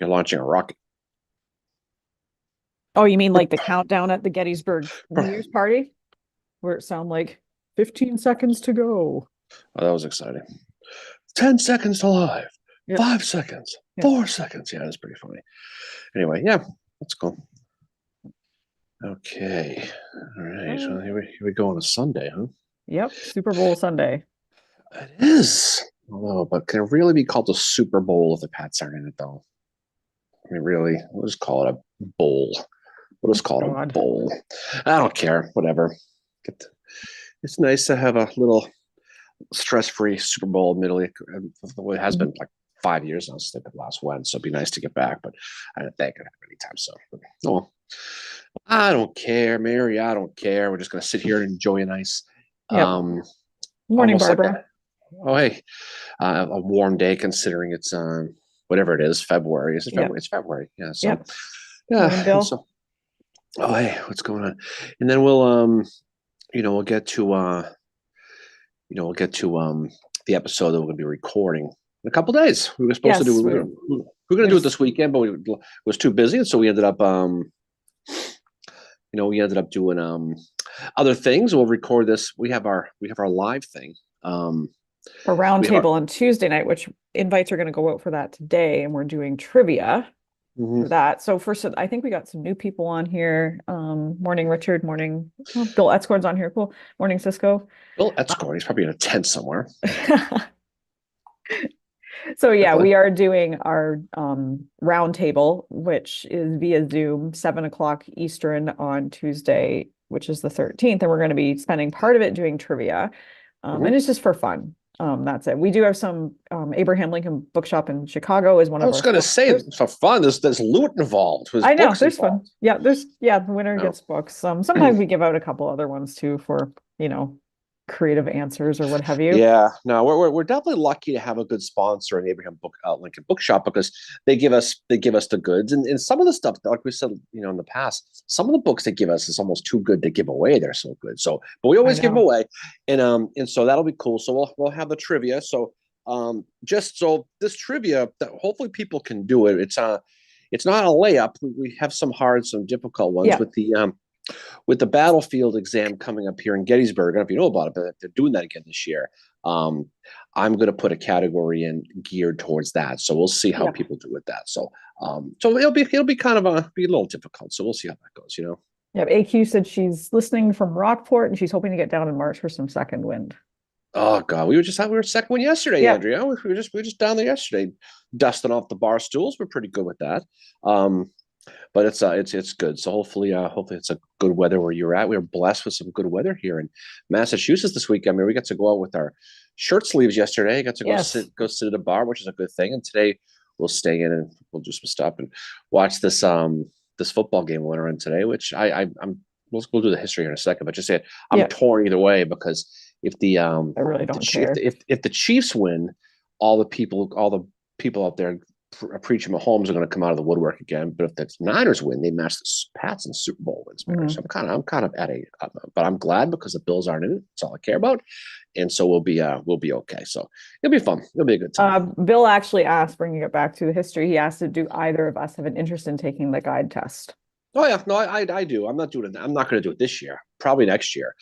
you're launching a rocket. Oh, you mean like the countdown at the Gettysburg New Year's party, where it sound like 15 seconds to go? Oh, that was exciting. 10 seconds to live. Yep. 5 seconds. Yep. 4 seconds. Yeah, that's pretty funny. Anyway, yeah, that's cool. Okay. All right. So Uh, here we go on a Sunday, huh? yep. Super Bowl Sunday. It is. Although, but can it really be called a Super Bowl if the Pats aren't in it, though? I mean, really, we'll just call it a bowl. We'll just call it a God. bowl. I don't care. Whatever. It's nice to have a little stress-free Super Bowl. Admittedly, it has Mhm. been like 5 years now since the last went, so it'd be nice to get back. But I don't think it happen anytime soon. But, oh, I don't care, Mary. I don't care. We're just gonna sit here and enjoy a nice, Yep. um, Morning, almost like Barbara. oh hey, a warm day considering it's whatever it is, February. Is it Yep. February? It's February. Yeah. So Yep. Morning, yeah. Bill. So oh hey, what's going on? And then we'll get to we'll get to the episode that we're going to be recording in a couple of days. We were supposed to do Yes, we were going to do it there's this weekend, but we was too busy, and so we ended up doing other things. We'll record this. We have our live thing. Um, a we have our roundtable on Tuesday night, which invites are going to go out for that today, and we're doing trivia for mhm. that. So first, I think we got some new people on here. Morning, Richard. Morning, Bill Etzkorn's on here. Cool. Morning, Cisco. Bill Etzkorn. He's probably in a tent somewhere. So yeah, Definitely. we are doing our roundtable, which is via Zoom, 7 o'clock Eastern on Tuesday, which is the 13th, and we're going to be spending part of it doing trivia, and Mhm. it's just for fun. That's it. We do have some Abraham Lincoln Bookshop in Chicago is one I of was our going to say sponsors. for fun. There's loot involved. There's I know books there's fun. involved. Yeah, the winner No. gets books. Sometimes we give out a couple other ones too for, creative answers or what have you. Yeah, no, we're definitely lucky to have a good sponsor in Abraham Lincoln Bookshop because they give us the goods and some of the stuff like we said in the past some of the books they give us is almost too good to give away. They're so good. So but we I always give them know. away and so that'll be cool. So we'll have the trivia. So just so this trivia that hopefully people can do it. It's not a layup. We have some hard, some difficult ones Yeah. with the battlefield exam coming up here in Gettysburg. I don't know if you know about it, but they're doing that again this year. Um, I'm going to put a category in geared towards that. So we'll see how Yeah. people do with that. So it'll be kind of be a little difficult. So we'll see how that goes. Yeah. AQ said she's listening from Rockport and she's hoping to get down in March for some second wind. Oh God, we were second one yesterday, Yeah. Andrea. We were just down there yesterday, dusting off the bar stools. We're pretty good with that. But it's good. So hopefully it's a good weather where you're at. We were blessed with some good weather here in Massachusetts this week. I mean, we got to go out with our shirt sleeves yesterday. Got to go Yes. sit at a bar, which is a good thing. And today we'll stay in and we'll do some stuff and watch this football game we're in today. Which I'm we'll do the history here in a second. But just say I'm Yeah. torn either way because if the I really if the don't care. if the Chiefs win, all the people out there preaching Mahomes are going to come out of the woodwork again. But if the Niners win, they match the Pats in Super Bowl wins, Mary. So Mhm. I'm kind of at but I'm glad because the Bills aren't in it. That's all I care about, and so we'll be okay. So it'll be fun. It'll be a good time. Bill actually asked, bringing it back to the history, he asked, do either of us have an interest in taking the guide test? Oh yeah, no, I do. I'm not doing it. I'm not going to do it this year. Probably next year,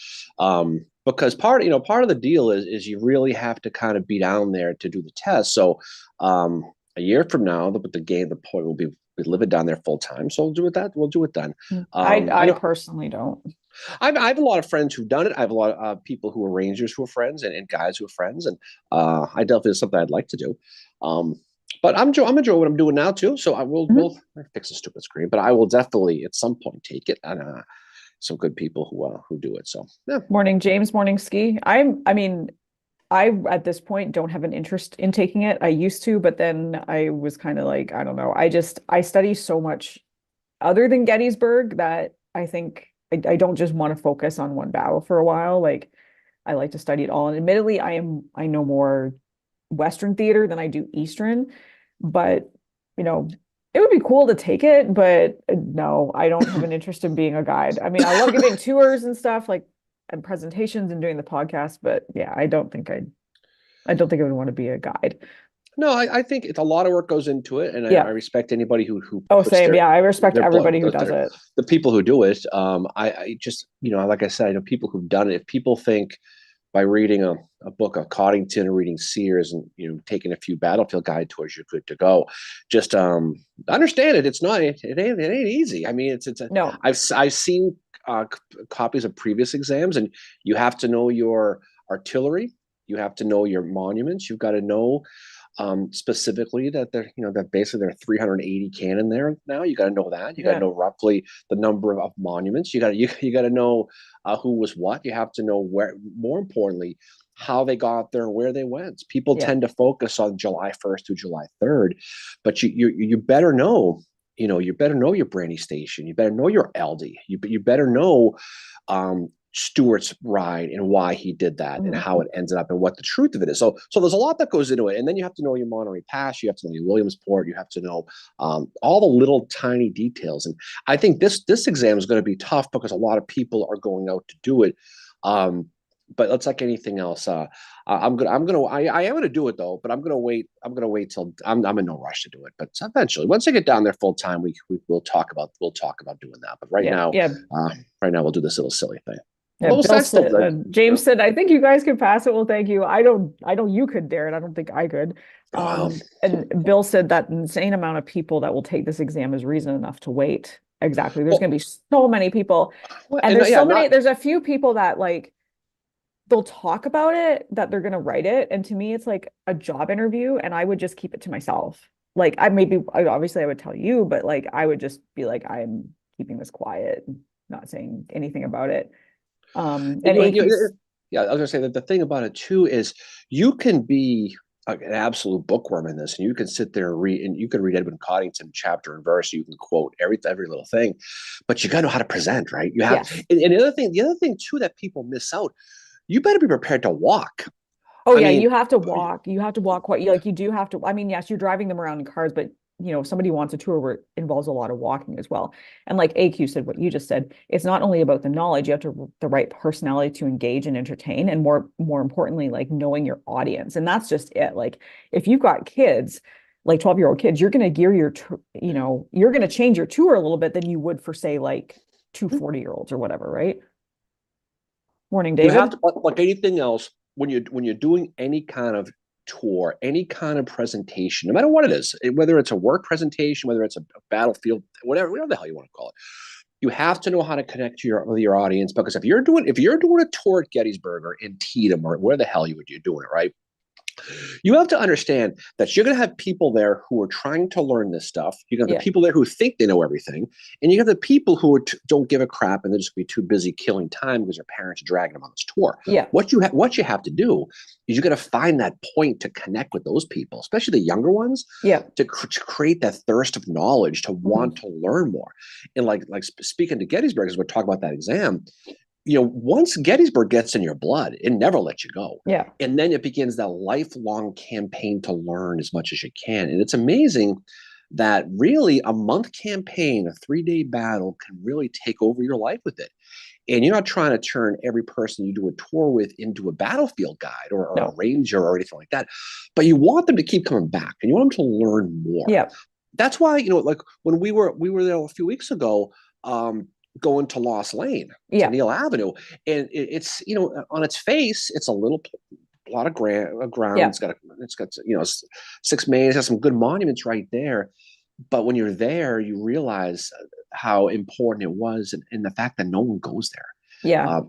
because part of the deal is you really have to kind of be down there to do the test. So a year from now, the point will be we live it down there full time. So we'll do it that we'll do it then. I I know personally don't. I have a lot of friends who've done it. I have a lot of people who are rangers who are friends and guys who are friends, and I definitely is something I'd like to do. Um, but I'm enjoying what I'm doing now too. So I will Mhm. fix the stupid screen, but I will definitely at some point take it. And some good people who do it. So yeah, Morning, James. Morning, Ski. I mean, I at this point don't have an interest in taking it. I used to, but then I was kind of like, I don't know. I study so much other than Gettysburg that I think I don't just want to focus on one battle for a while. Like I like to study it all. And admittedly, I know more Western theater than I do Eastern, but you know, it would be cool to take it, but no, I don't have an interest in being a guide. I mean, I love giving tours and stuff like and presentations and doing the podcast, but yeah, I don't think I would want to be a guide. No, I think it's a lot of work goes into it, and I Yeah. respect anybody who Oh, puts same. Yeah, I respect their blood, everybody who does it. the people who do it. I just, like I said, I know people who've done it. If people think by reading a book of Coddington or reading Sears and taking a few battlefield guide tours, you're good to go. Just understand it. It's not. It ain't easy. I mean, No. I've seen copies of previous exams, and you have to know your artillery. You have to know your monuments. You've got to know specifically that that basically there are 380 cannon there now. You got to know that. You got to Yeah. know roughly the number of monuments. You got to know who was what. You have to know where. More importantly, how they got there and where they went. People Yeah. tend to focus on July 1st through July 3rd, but you better know. You better know your Brandy Station. You better know your Aldi. You better know Stuart's ride and why he did that and how it ended up and what the truth of it is. So there's a lot that goes into it. And then you have to know your Monterey Pass, you have to know your Williamsport, you have to know all the little tiny details. And I think this exam is going to be tough because a lot of people are going out to do it. But it's like anything else. I am gonna do it though, but I'm gonna wait. I'm gonna wait till I'm in no rush to do it. But eventually, once I get down there full time, we'll talk about doing that. But Yeah. Yeah. right now we'll do this little silly thing. Yeah, Although Bill that's still said, good. James said, I think you guys can pass it. Well, thank you. I know you could, Darren. I don't think I could. Wow. And Bill said that insane amount of people that will take this exam is reason enough to wait. Exactly. There's going to be so many people. And there's so many, there's a few people that like, they'll talk about it, that they're going to write it. And to me, it's like a job interview. And I would just keep it to myself. Like obviously I would tell you, but like, I would just be like, I'm keeping this quiet, not saying anything about it. And yeah, I was gonna say that the thing about it too is you can be an absolute bookworm in this, and you can sit there and read, and you can read Edwin Coddington chapter and verse. You can quote every little thing, but you got to know how to present, right? You have, yes. and the other thing too that people miss out. You better be prepared to walk. Oh yeah, you have to walk. You have to walk quite like you do have to. I mean, yes, you're driving them around in cars, but if somebody wants a tour where it involves a lot of walking as well. And like AQ said, what you just said, it's not only about the knowledge, you have to the right personality to engage and entertain, and more importantly, like knowing your audience. And that's just it. Like if you've got kids, like 12-year-old kids, you're going to gear you're going to change your tour a little bit than you would for say like 2 40-year-olds or whatever, right? Morning, David. You have to, like anything else, when you're doing any kind of tour, any kind of presentation, no matter what it is, whether it's a work presentation, whether it's a battlefield, whatever the hell you want to call it, you have to know how to connect to your audience. Because if you're doing a tour at Gettysburg or Antietam or where the hell you're doing it, right? You have to understand that you're going to have people there who are trying to learn this stuff. You have the people there who think they know everything, and you have the people who don't give a crap and they're just going to be too busy killing time because their parents are dragging them on this tour. Yeah. What you have to do is you got to find that point to connect with those people, especially the younger ones. Yeah. To create that thirst of knowledge, to want to learn more. And like speaking to Gettysburg, as we're talking about that exam. Once Gettysburg gets in your blood, it never lets you go. Yeah. And then it begins that lifelong campaign to learn as much as you can. And it's amazing that really a month campaign, a 3-day battle can really take over your life with it. And you're not trying to turn every person you do a tour with into a battlefield guide or a ranger or anything like that. But you want them to keep coming back and you want them to learn more. Yeah. That's why, like when we were there a few weeks ago, going to Lost Lane, to Neil Avenue, and it's on its face, it's a lot of ground. Yeah. It's got 6 mains, has some good monuments right there. But when you're there, you realize how important it was, and the fact that no one goes there. Yeah.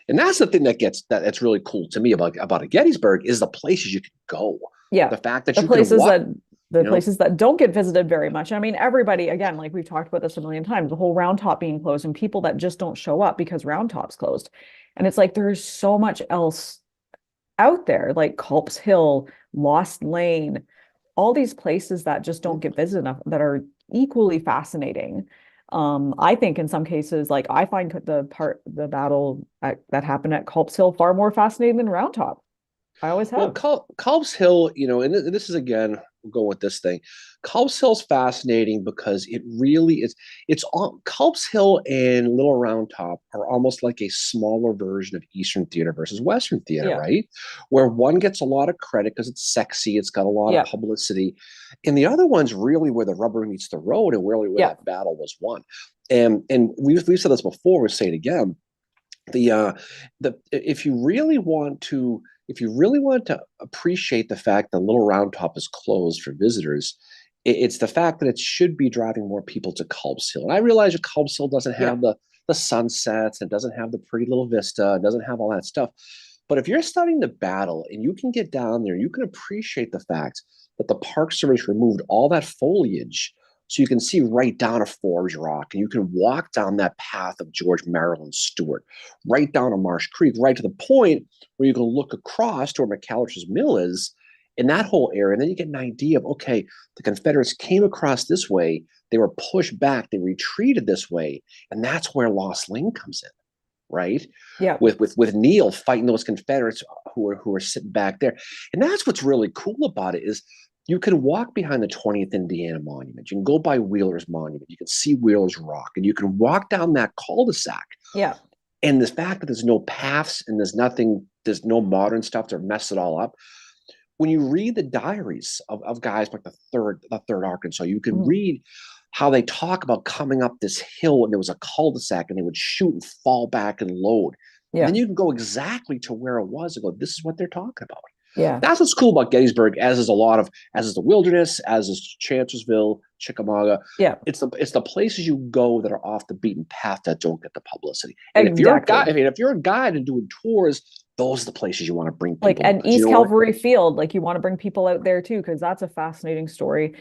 And that's the thing that's really cool to me about a Gettysburg is the places you can go. Yeah. The fact that the places that don't get visited very much. I mean, everybody, again, like we've talked about this a million times, the whole Round Top being closed and people that just don't show up because Round Top's closed. And it's like, there's so much else out there, like Culp's Hill, Lost Lane, all these places that just don't get visited enough that are equally fascinating. I think in some cases, like I find the battle that happened at Culp's Hill far more fascinating than Round Top. I always have. Well, Culp's Hill, and this is again, go with this thing. Culp's Hill's fascinating because it really is. It's all Culp's Hill and Little Round Top are almost like a smaller version of Eastern theater versus Western theater, Yeah. right? Where one gets a lot of credit because it's sexy, it's got a lot Yeah. of publicity, and the other one's really where the rubber meets the road and really where Yeah. that battle was won. And we've said this before. We'll say it again. The if you really want to appreciate the fact that Little Round Top is closed for visitors, it's the fact that it should be driving more people to Culp's Hill. And I realize that Culp's Hill doesn't Yeah. have the sunsets, it doesn't have the pretty little vista, it doesn't have all that stuff. But if you're studying the battle and you can get down there, you can appreciate the fact that the Park Service removed all that foliage so you can see right down a Forbes Rock and you can walk down that path of George Maryland Stewart, right down to Marsh Creek, right to the point where you can look across to where McAllister's Mill is in that whole area. And then you get an idea of, okay, the Confederates came across this way, they were pushed back, they retreated this way, and that's where Lost Lane comes in, right? Yeah. With Neil fighting those Confederates who are sitting back there. And that's what's really cool about it is you can walk behind the 20th Indiana Monument. You can go by Wheeler's Monument. You can see Wheeler's Rock, and you can walk down that cul-de-sac. Yeah. And the fact that there's no paths and there's no modern stuff to mess it all up. When you read the diaries of guys like the third Arkansas, you can read how they talk about coming up this hill and there was a cul-de-sac and they would shoot and fall back and load. Yeah. And then you can go exactly to where it was and go, this is what they're talking about. Yeah. That's what's cool about Gettysburg, as is the Wilderness, as is Chancellorsville, Chickamauga. Yeah. It's the places you go that are off the beaten path that don't get the publicity. And if you're a guide and doing tours, those are the places you want to bring people. Like, and East Calvary Field, like you want to bring people out there too, because that's a fascinating story.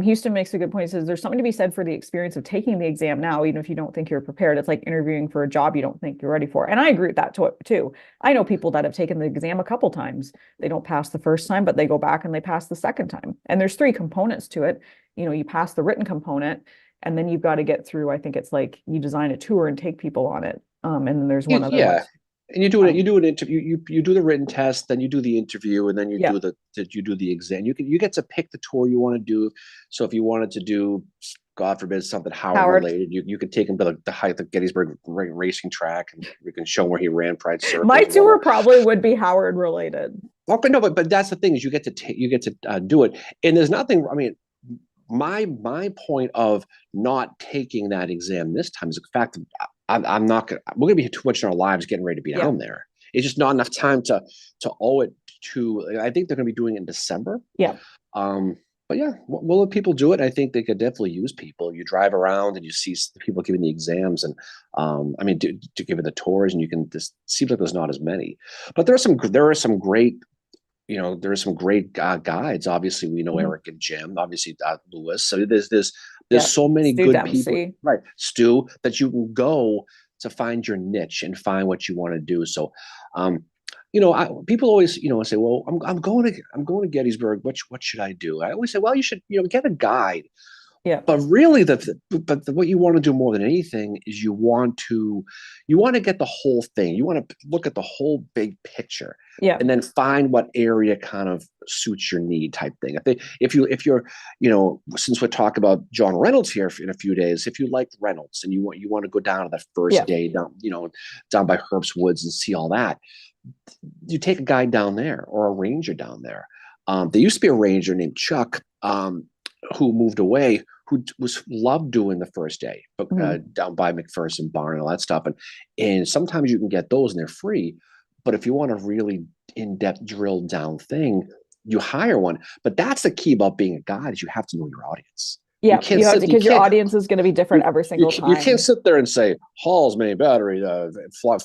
Houston makes a good point. He says there's something to be said for the experience of taking the exam now, even if you don't think you're prepared. It's like interviewing for a job you don't think you're ready for. And I agree with that too. I know people that have taken the exam a couple times. They don't pass the first time, but they go back and they pass the second time. And there's 3 components to it. You pass the written component, and then you've got to get through, I think it's like you design a tour and take people on it. And then there's one other one. And you do an interview. You do the written test, then you do the interview, and then you do the exam. You get to pick the tour you want to do. So if you wanted to do, God forbid, something Howard related, you could take him to the height of Gettysburg racing track, and you can show where he ran Pride Circle. My tour probably would be Howard related. Okay, no, but that's the thing is you get to do it, and there's nothing. I mean, my point of not taking that exam this time is the fact that I'm not gonna. We're gonna be too much in our lives getting ready to be down there. It's just not enough time to owe it to. I think they're gonna be doing it in December. Yeah. But yeah, we'll let people do it. I think they could definitely use people. You drive around and you see people giving the exams, and I mean, to give it the tours, and you can. This seems like there's not as many, but there are some great. There are some great guides. Obviously, we know Eric and Jim. Obviously, Lewis. So there's so many Stu good Dempsey. people, right? Stu, that you can go to find your niche and find what you want to do. So, people always, say, well, I'm going to Gettysburg. What should I do? I always say, well, you should, get a guide. Yeah. But really, what you want to do more than anything is you want to get the whole thing. You want to look at the whole big picture. Yeah. And then find what area kind of suits your need, type thing. If you're, since we're talking about John Reynolds here in a few days, if you like Reynolds and you want to go down to that first day down by Herbst Woods and see all that, you take a guide down there or a ranger down there. There used to be a ranger named Chuck, who moved away, who loved doing the first day, down by McPherson Barn and all that stuff. And sometimes you can get those and they're free. But if you want a really in-depth drilled down thing, you hire one. But that's the key about being a guide is you have to know your audience. Yeah, because your audience is going to be different every single time. You can't sit there and say Hall's main battery,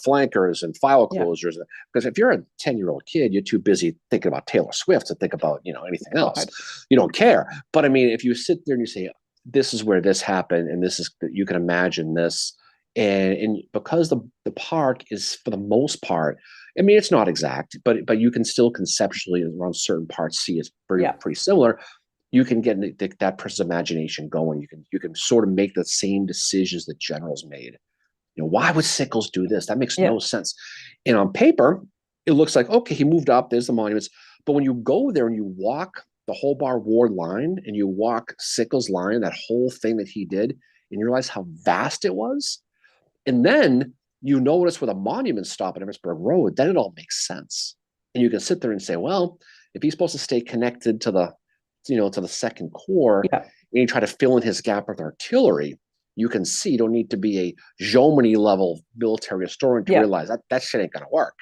flankers and file closures. Because if you're a 10-year-old kid, you're too busy thinking about Taylor Swift to think about anything else. You don't care. But I mean, if you sit there and you say, this is where this happened, and this is, you can imagine this, and because the park is, for the most part, I mean, it's not exact, but you can still conceptually around certain parts see it's pretty similar. You can get that person's imagination going. You can sort of make the same decisions that generals made. Why would Sickles do this? That makes no sense. And on paper, it looks like, okay, he moved up. There's the monuments. But when you go there and you walk the Hobart Ward line and you walk Sickles line, that whole thing that he did, and you realize how vast it was, and then you notice where the monuments stop at Evansburg Road, then it all makes sense. And you can sit there and say, well, if he's supposed to stay connected to the, to the Second Corps, Yeah. and you try to fill in his gap with artillery, you can see you don't need to be a Jomini level military historian to Yeah. realize that shit ain't gonna work.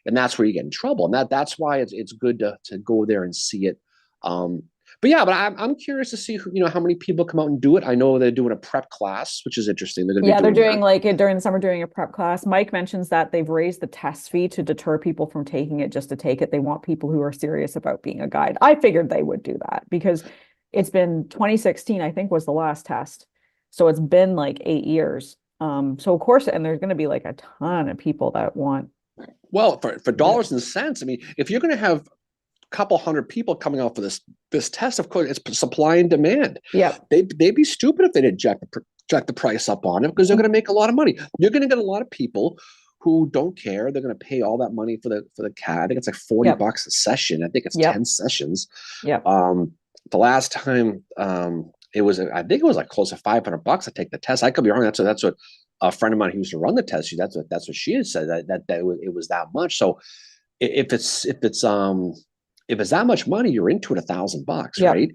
And that's where you get in trouble. And that's why it's good to go there and see it. But yeah, but I'm curious to see who, how many people come out and do it. I know they're doing a prep class, which is interesting. They're going to be Yeah, they're doing doing that. like it during the summer, doing a prep class. Mike mentions that they've raised the test fee to deter people from taking it just to take it. They want people who are serious about being a guide. I figured they would do that because it's been 2016, I think, was the last test. So it's been like 8 years. So of course, and there's going to be like a ton of people that want. Well, for dollars and cents, I mean, if you're going to have a couple hundred people coming out for this test, of course, it's supply and demand. Yeah. They'd be stupid if they didn't jack the price up on it because they're going to make a lot of money. You're going to get a lot of people who don't care. They're going to pay all that money for the CAD. I think it's like $40 a session. I think it's 10 sessions. Yeah. The last time it was, I think it was like close to $500 to take the test. I could be wrong. That's what a friend of mine who used to run the test. That's what she had said, that it was that much. So if it's that much money, you're into it $1,000, right?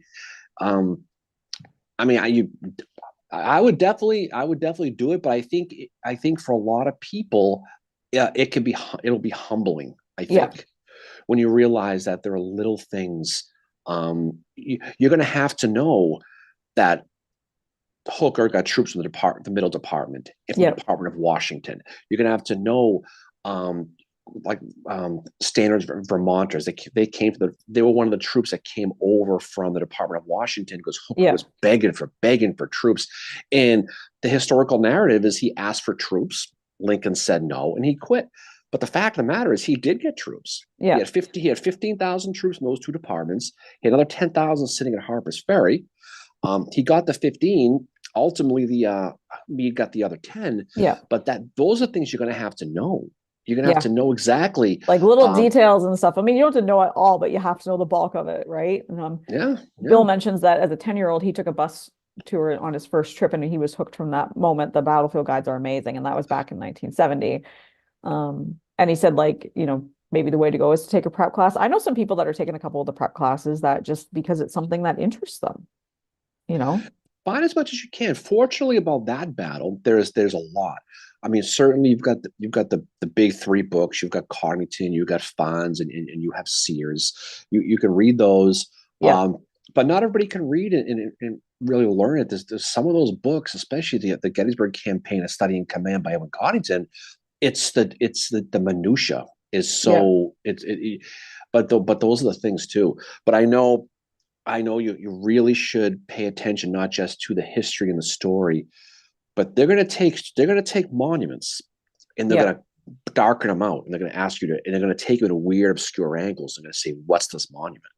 I mean, I would definitely do it, but I think for a lot of people, yeah, it'll be humbling. I think when you realize that there are little things, you're going to have to know that Hooker got troops from the Middle Department, from the Department of Washington. You're going to have to know, Standards Vermonters. They were one of the troops that came over from the Department of Washington because Hooker was begging for troops. And the historical narrative is he asked for troops. Lincoln said no, and he quit. But the fact of the matter is he did get troops. Yeah. He had 15,000 troops in those two departments. He had another 10,000 sitting at Harper's Ferry. He got the 15. Ultimately, Meade got the other 10. Yeah. But those are things you're going to have to know. You're going to have to know exactly. Like little details and stuff. I mean, you don't have to know it all, but you have to know the bulk of it, right? Bill mentions that as a 10-year-old, he took a bus tour on his first trip and he was hooked from that moment. The battlefield guides are amazing. And that was back in 1970. And he said, like, maybe the way to go is to take a prep class. I know some people that are taking a couple of the prep classes that just because it's something that interests them, Find as much as you can. Fortunately, about that battle, there's a lot. I mean, certainly you've got the big three books. You've got Codrington, you've got Fonz, and you have Sears. You can read those, but not everybody can read and really learn it. There's some of those books, especially the Gettysburg Campaign, A Study in Command by Edwin Codrington. It's the minutia is so but those are the things too. But I know you really should pay attention not just to the history and the story, but they're going to take monuments and they're going to darken them out and they're going to ask you to, and they're going to take you to weird, obscure angles. They're going to say, "What's this monument?"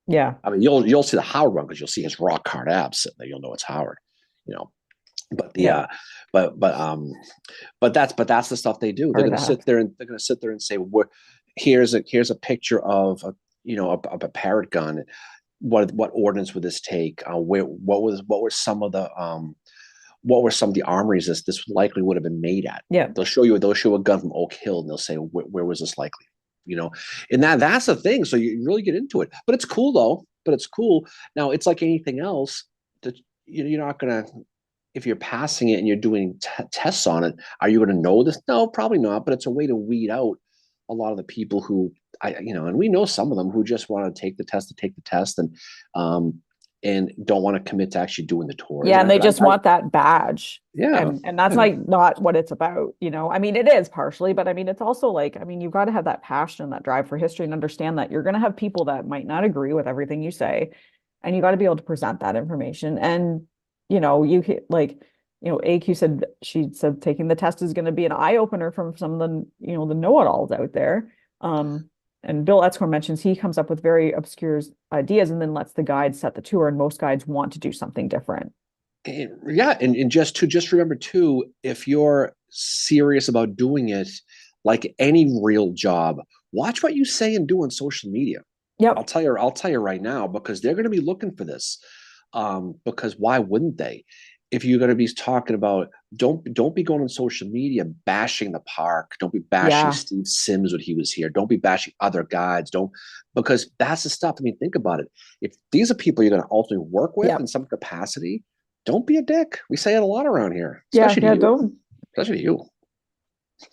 Yeah, I mean, you'll see the Howard one because you'll see his rock hard abs sitting there. You'll know it's Howard, But but that's the stuff they do. They're going to sit there and say, here's a picture of a Parrott gun. What ordnance would this take? What were some of the armories this likely would have been made at? Yeah, they'll show a gun from Oak Hill and they'll say where was this likely? And that's the thing. So you really get into it. But it's cool though. Now it's like anything else. That you're not gonna, if you're passing it and you're doing tests on it, are you going to know this? No, probably not. But it's a way to weed out a lot of the people who and we know some of them who just want to take the test and don't want to commit to actually doing the tour. Yeah, and they just want that badge. Yeah. And that's like not what it's about, I mean, it is partially, but I mean, it's also like, I mean, you've got to have that passion and that drive for history and understand that you're going to have people that might not agree with everything you say. And you got to be able to present that information. And, AQ she said taking the test is going to be an eye opener from some of the, the know-it-alls out there. And Bill Etzkorn mentions he comes up with very obscure ideas and then lets the guides set the tour. And most guides want to do something different. Yeah. And just remember too, if you're serious about doing it, like any real job, watch what you say and do on social media. Yep. I'll tell you right now, because they're going to be looking for this. Because why wouldn't they? If you're going to be talking about, don't be going on social media bashing the park. Don't be bashing Yeah. Steve Sims when he was here. Don't be bashing other guides. Don't, because that's the stuff. I mean, think about it. If these are people you're going to ultimately work with in Yep. some capacity, don't be a dick. We say it a lot around here, Yeah. especially to Yeah. you. Don't. Especially to you.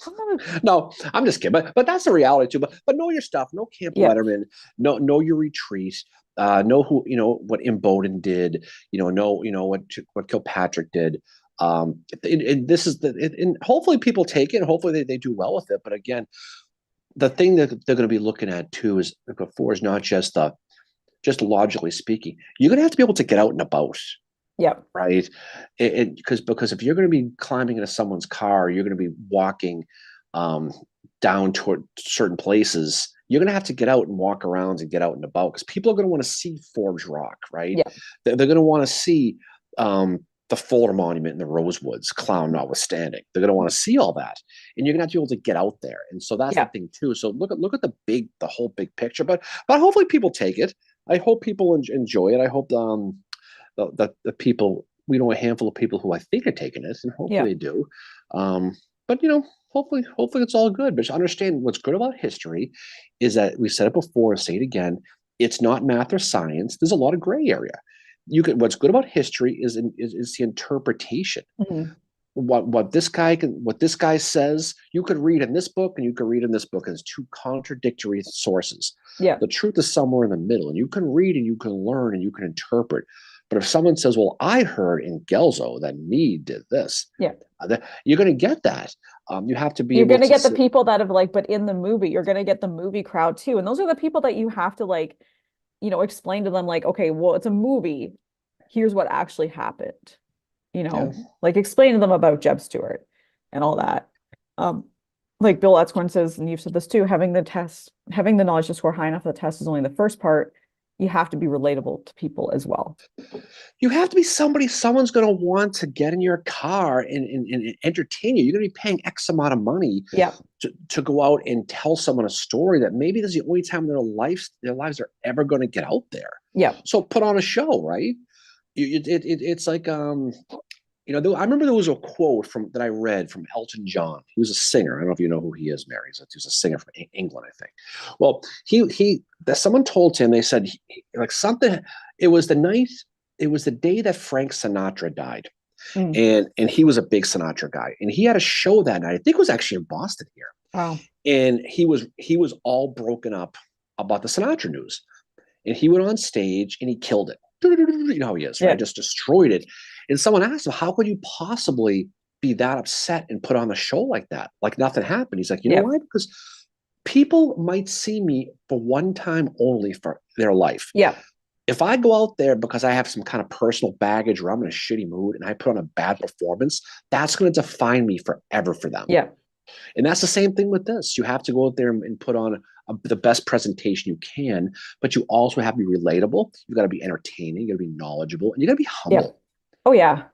I'm not No, I'm just kidding. But that's the reality too. But know your stuff. Know Camp yeah. Letterman. Know your retreat. Know who what Imboden did. Know what Kilpatrick did. And this is and hopefully people take it. And hopefully they do well with it. But again, the thing that they're going to be looking at too is before is not just logically speaking. You're going to have to be able to get out and about, Yep. right? Because if you're going to be climbing into someone's car, you're going to be walking um, down toward certain places. You're going to have to get out and walk around and get out and about, because people are going to want to see Forbes Rock, right? Yep. They're going to want to see the Fuller Monument in the Rosewoods, clown notwithstanding. They're going to want to see all that, and you're going to have to be able to get out there. And so that's the Yep. thing too. So look at the whole big picture. But hopefully people take it. I hope people enjoy it. I hope the people, we know a handful of people who I think are taking it, and hopefully they Yep. do. But hopefully it's all good. But just understand what's good about history is that we said it before and say it again. It's not math or science. There's a lot of gray area. What's good about history is the interpretation. Mhm. What this guy says, you could read in this book and you could read in this book as two contradictory sources. Yeah. The truth is somewhere in the middle, and you can read and you can learn and you can interpret. But if someone says, well, I heard in Gelzo that Meade did this, Yeah. you're going to get that. You have to be You're able gonna to get the sit. people that have like, but in the movie, you're gonna get the movie crowd too. And those are the people that you have to like, explain to them like, okay, well, it's a movie. Here's what actually happened. Yeah. Like explain to them about Jeb Stuart and all that. Um, like Bill Etzkorn says, and you've said this too, having the knowledge to score high enough for the test is only the first part. You have to be relatable to people as well. You have to be someone's going to want to get in your car and entertain you. You're going to be paying X amount of money Yeah. to go out and tell someone a story that maybe this is the only time in their lives are ever going to get out there. Yeah. So put on a show, right? It's like I remember there was a quote that I read from Elton John. He was a singer. I don't know if you know who he is, Mary. He was a singer from England, I think. Well, someone told him, they said like something. It was the night. It was the day that Frank Sinatra died, Mm. and he was a big Sinatra guy, and he had a show that night. I think it was actually in Boston here, Wow. and he was all broken up about the Sinatra news, and he went on stage and he killed it. You know how he is, right? Yeah. Just destroyed it. And someone asked him, how could you possibly be that upset and put on a show like that? Like nothing happened. He's like, you know Yeah. why? Because people might see me for one time only for their life. Yeah. If I go out there because I have some kind of personal baggage or I'm in a shitty mood and I put on a bad performance, that's going to define me forever for them. Yeah. And that's the same thing with this. You have to go out there and put on the best presentation you can, but you also have to be relatable. You got to be entertaining. You got to be knowledgeable, and you got to be humble. Yeah. Oh yeah.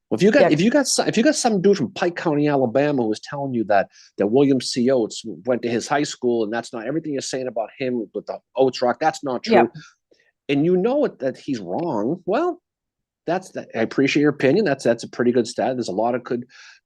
Well, if you got some dude from Pike County, Alabama, who was telling you that William C. Oates went to his high school, and that's not everything you're saying about him with the Oates Rock, that's not true, Yeah. and you know that he's wrong. Well, I appreciate your opinion. That's a pretty good stat. There's a lot of good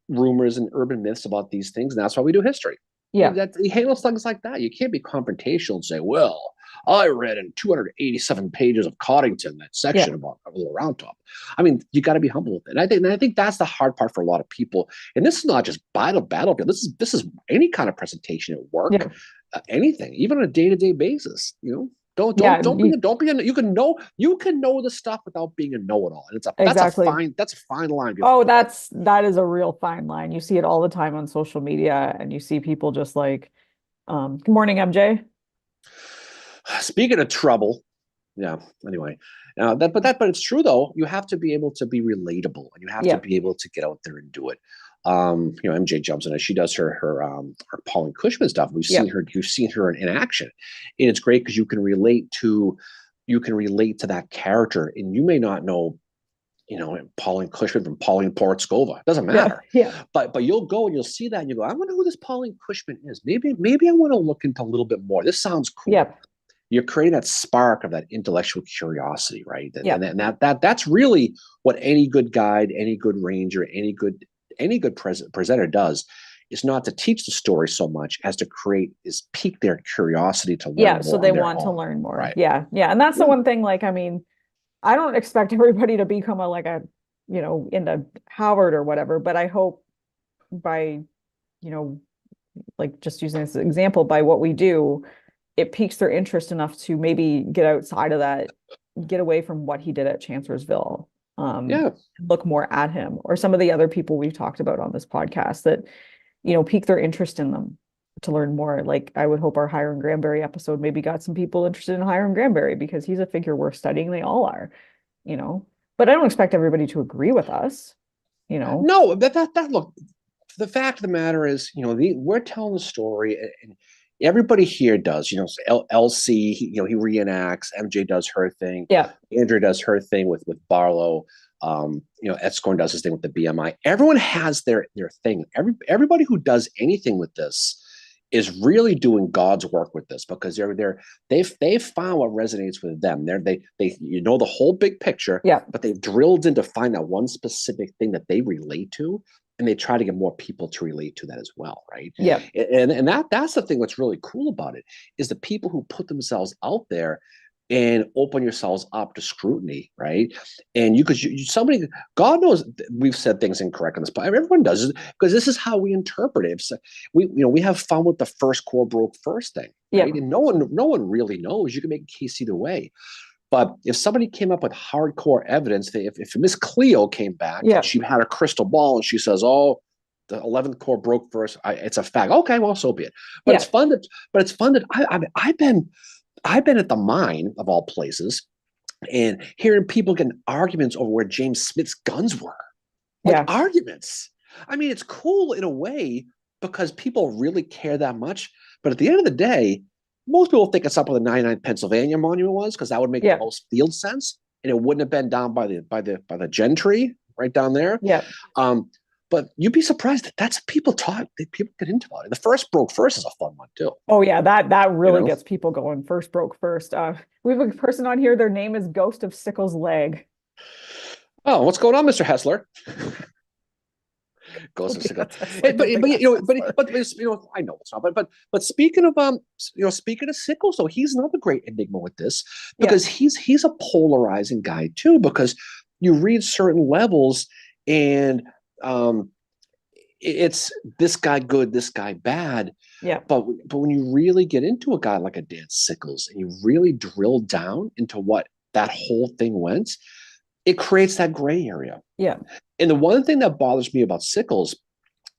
rumors and urban myths about these things, and that's why we do history. Yeah. You handle things like that. You can't be confrontational and say, well, I read in 287 pages of Coddington, that section Yeah. about the Round Top. I mean, you got to be humble with it. And I think that's the hard part for a lot of people. And this is not just battlefield. This is any kind of presentation at work, Yeah. Anything, even on a day-to-day basis. Don't Yeah. you can know the stuff without being a know-it-all. And Exactly. that's a fine line. Oh, that is a real fine line. You see it all the time on social media, and you see people just like, good morning, MJ. Speaking of trouble, yeah. Anyway, but it's true though. You have to be able to be relatable, and you have to Yeah. be able to get out there and do it. MJ jumps in it. She does her Pauline Cushman stuff. Yeah. You've seen her in action, and it's great because you can relate to that character, and you may not know, Pauline Cushman from Pauline Portskova. It doesn't matter. Yeah. But you'll go and you'll see that and you go, I wonder who this Pauline Cushman is. Maybe I want to look into a little bit more. This sounds cool. Yeah. you're creating that spark of that intellectual curiosity, right? Yeah. And that's really what any good guide, any good ranger, any good presenter does. Is not to teach the story so much as to pique their curiosity to Yeah. learn So more they on their want to own. learn more. Right. Yeah. Yeah. And that's the Yeah. one thing, like, I mean, I don't expect everybody to become into Howard or whatever, but I hope by, you know, like just using this example, by what we do, it piques their interest enough to maybe get outside of that, get away from what he did at Chancellorsville, Yeah. look more at him or some of the other people we've talked about on this podcast that, pique their interest in them to learn more. Like I would hope our Hiram Granberry episode maybe got some people interested in Hiram Granberry because he's a figure worth studying. They all are, you know, but I don't expect everybody to agree with us. No, that look. The fact of the matter is, we're telling the story, and everybody here does. LC, he reenacts. MJ does her thing. Yeah. Andrea does her thing with Barlow. Edscorn does his thing with the BMI. Everyone has their thing. Everybody who does anything with this is really doing God's work with this because they've found what resonates with them. They the whole big picture, Yeah. but they've drilled in to find that one specific thing that they relate to, and they try to get more people to relate to that as well, right? Yeah. And that's the thing that's really cool about it is the people who put themselves out there and open yourselves up to scrutiny, right? And somebody, God knows we've said things incorrect on this, but everyone does it because this is how we interpret it. So we have fun with the first core broke first thing, right? Yeah. And no one really knows. You can make a case either way. But if somebody came up with hardcore evidence, if Miss Cleo came back Yeah. and she had a crystal ball and she says, "Oh, the 11th core broke first, it's a fact." Okay, well, so be it. But it's fun that I've been at the mine of all places and hearing people getting arguments over where James Smith's guns were. Like arguments. I mean, it's cool in a way because people really care that much. But at the end of the day, most people think it's up where the 99 Pennsylvania monument was because that would make the most field sense. And it wouldn't have been down by the gentry right down there. Yeah. But you'd be surprised that's people talk. People get into it. The first broke first is a fun one too. Oh yeah, that really gets people going. First broke first. We have a person on here. Their name is Ghost of Sickles' Leg. Oh, what's going on, Mr. Hessler? Ghost of Sickles. But I know it's not. But speaking of Sickles, though, he's another great enigma with this because he's a polarizing guy too. Because you read certain levels and it's this guy good, this guy bad. Yeah. But when you really get into a guy like a Dan Sickles and you really drill down into what that whole thing went, it creates that gray area. Yeah. And the one thing that bothers me about Sickles,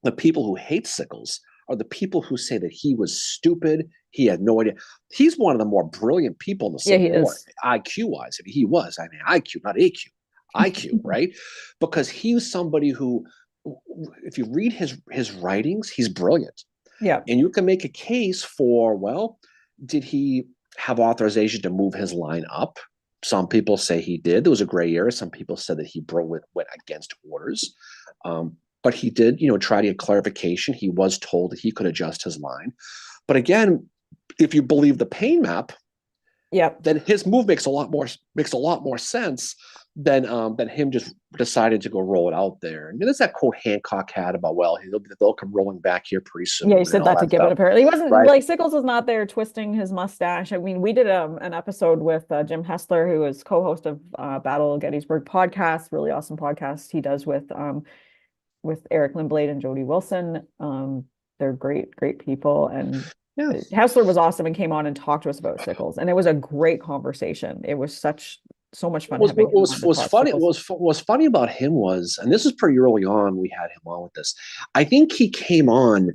the people who hate Sickles are the people who say that he was stupid. He had no idea. He's one of the more brilliant people in the Civil War, IQ wise. I mean, he was. I mean, IQ, not AQ. IQ, right? Because he was somebody who, if you read his writings, he's brilliant. Yeah. And you can make a case for, well, did he have authorization to move his line up? Some people say he did. There was a gray area. Some people said that he went against orders. But he did, try to get clarification. He was told that he could adjust his line. But again, if you believe the pain map, then his move makes a lot more sense than him just deciding to go roll it out there. And there's that quote Hancock had about, well, they'll come rolling back here pretty soon. Yeah, he said that to Gibbon. Apparently, he wasn't right. Like Sickles was not there twisting his mustache. I mean, we did an episode with Jim Hessler, who is co-host of Battle Gettysburg podcast, really awesome podcast he does with Eric Lindblade and Jody Wilson. They're great people, and Hessler was awesome and came on and talked to us about Sickles, and it was a great conversation. It was so much fun. What was funny about him was, and this is pretty early on, we had him on with this. I think he came on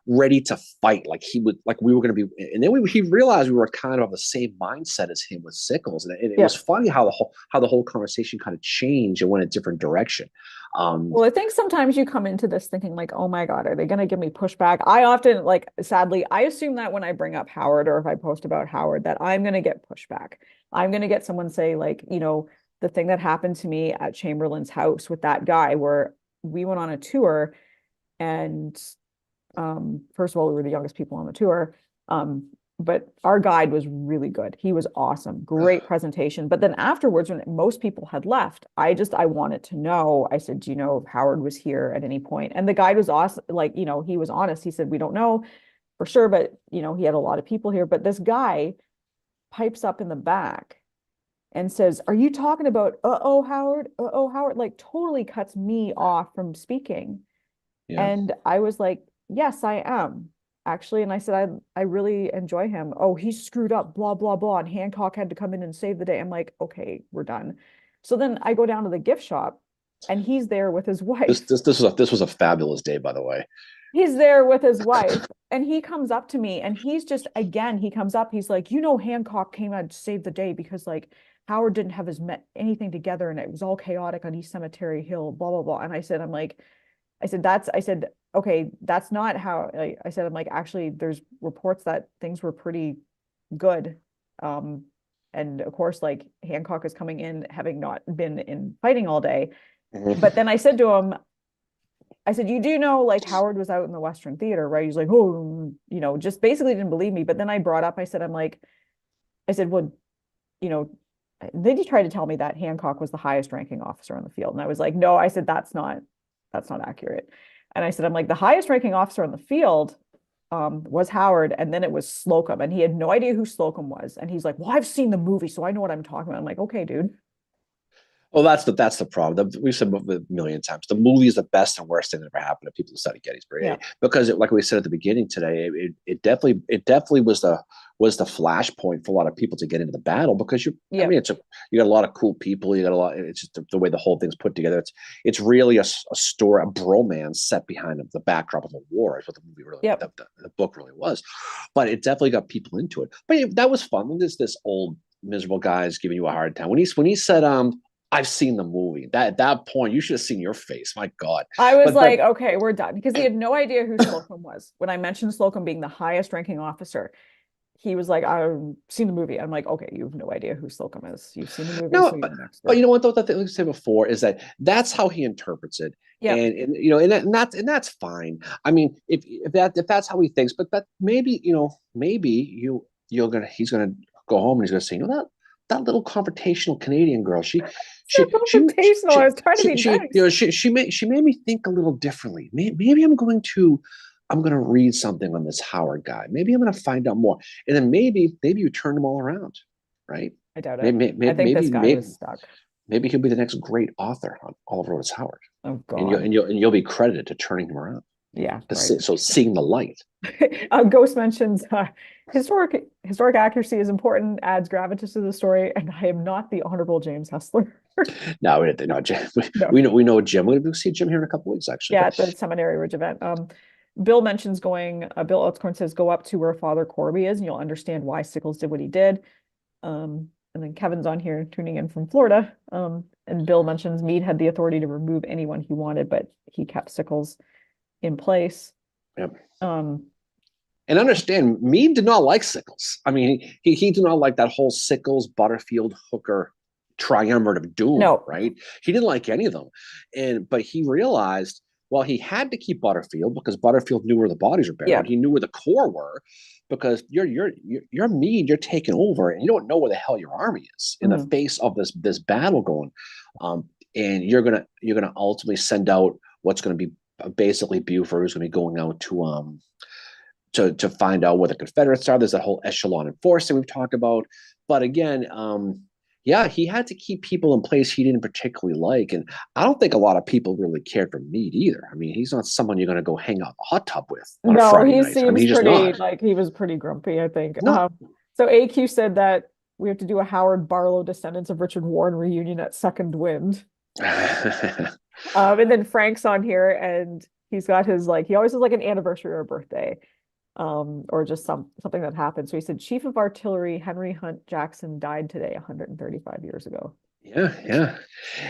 ready to fight, like we were going to be, and then he realized we were kind of the same mindset as him with Sickles, and it was funny how the whole conversation kind of changed and went a different direction. Well, I think sometimes you come into this thinking like, oh my God, are they going to give me pushback? I often, sadly, I assume that when I bring up Howard or if I post about Howard, that I'm going to get pushback. I'm going to get someone say the thing that happened to me at Chamberlain's house with that guy where we went on a tour and first of all, we were the youngest people on the tour. but our guide was really good. He was awesome. Great presentation. But then afterwards, when most people had left, I wanted to know. I said, do you know if Howard was here at any point? And the guide was awesome. Like, he was honest. He said, we don't know for sure, but he had a lot of people here. But this guy pipes up in the back and says, are you talking about uh-oh, Howard? Uh-oh, Howard, like totally cuts me off from speaking. Yeah. And I was like, yes, I am actually. And I said, I really enjoy him. Oh, he screwed up, blah, blah, blah. And Hancock had to come in and save the day. I'm like, okay, we're done. So then I go down to the gift shop and he's there with his wife. This was a fabulous day, by the way. He's there with his wife and he comes up to me and he's just, again, he comes up, he's like, Hancock came out to save the day because like Howard didn't have anything together and it was all chaotic on East Cemetery Hill, blah, blah, blah. And I said, okay, that's not how, I said, I'm like, actually, there's reports that things were pretty good. And of course, like Hancock is coming in, having not been in fighting all day. Mhm. But then I said to him, I said, you do know, like Howard was out in the Western Theater, right? He's like, oh, just basically didn't believe me. But then I brought up, I said, well, then he tried to tell me that Hancock was the highest ranking officer on the field. And I was like, no, I said, that's not accurate. And I said, I'm like, the highest ranking officer on the field was Howard. And then it was Slocum. And he had no idea who Slocum was. And he's like, well, I've seen the movie, so I know what I'm talking about. I'm like, okay, dude. Well, that's the problem. We've said it a million times. The movie is the best and worst thing that ever happened to people who study Gettysburg. Yeah. Because like we said at the beginning today, it definitely was the flashpoint for a lot of people to get into the battle because you got a lot of cool people. You got a lot. It's just the way the whole thing's put together. It's really a story, a bromance set behind the backdrop of a war. Is what the movie really, the book really was. But it definitely got people into it. But that was fun. This old miserable guy is giving you a hard time when he said I've seen the movie. At that point, you should have seen your face. My God. I was okay, we're done. Because he had no idea who Slocum was. When I mentioned Slocum being the highest ranking officer, he was like, I've seen the movie. I'm like, okay, you have no idea who Slocum is. You've seen the movie. No, so but you know what, though, that I said before is that's how he interprets it. Yeah. And that's fine. I mean, if that's how he thinks, but maybe, he's gonna go home and he's gonna say, that little confrontational Canadian girl, she confrontational. I was trying to be nice. She made me think a little differently. Maybe I'm going to read something on this Howard guy. Maybe I'm going to find out more, and then maybe you turn them all around, right? I doubt it. I think this guy was stuck. Maybe he'll be the next great author on Oliver Otis Howard. Oh God! And you'll be credited to turning him around. Yeah. Right. So seeing the light. Ghost mentions historic accuracy is important, adds gravitas to the story, and I am not the Honorable James Hessler. No, Jim. We know Jim. We're going to see Jim here in a couple of weeks, actually. Yeah, at the Seminary Ridge event. Bill mentions Bill Oatscorn says, go up to where Father Corby is, and you'll understand why Sickles did what he did. And then Kevin's on here tuning in from Florida. And Bill mentions Meade had the authority to remove anyone he wanted, but he kept Sickles in place. Yep. And understand, Meade did not like Sickles. I mean, he did not like that whole Sickles, Butterfield, Hooker triumvirate of doom. No. Right? He didn't like any of them, but he realized, well, he had to keep Butterfield because Butterfield knew where the bodies were buried. Yeah. He knew where the core were, because you're Meade, you're taking over, and you don't know where the hell your army is in the face of this battle going. And you're gonna ultimately send out what's going to be basically Buford, who's going to be going out to find out where the Confederates are. There's a whole echelon enforcing we've talked about, but again, he had to keep people in place he didn't particularly like, and I don't think a lot of people really cared for Meade either. I mean, he's not someone you're going to go hang out in the hot tub with. No, he seems he was pretty grumpy, I think. No. So AQ said that we have to do a Howard Barlow Descendants of Richard Warren reunion at Second Wind. And then Frank's on here, and he's got his he always has an anniversary or a birthday, or just something that happened. So he said, Chief of Artillery Henry Hunt Jackson died today, 135 years ago. Yeah.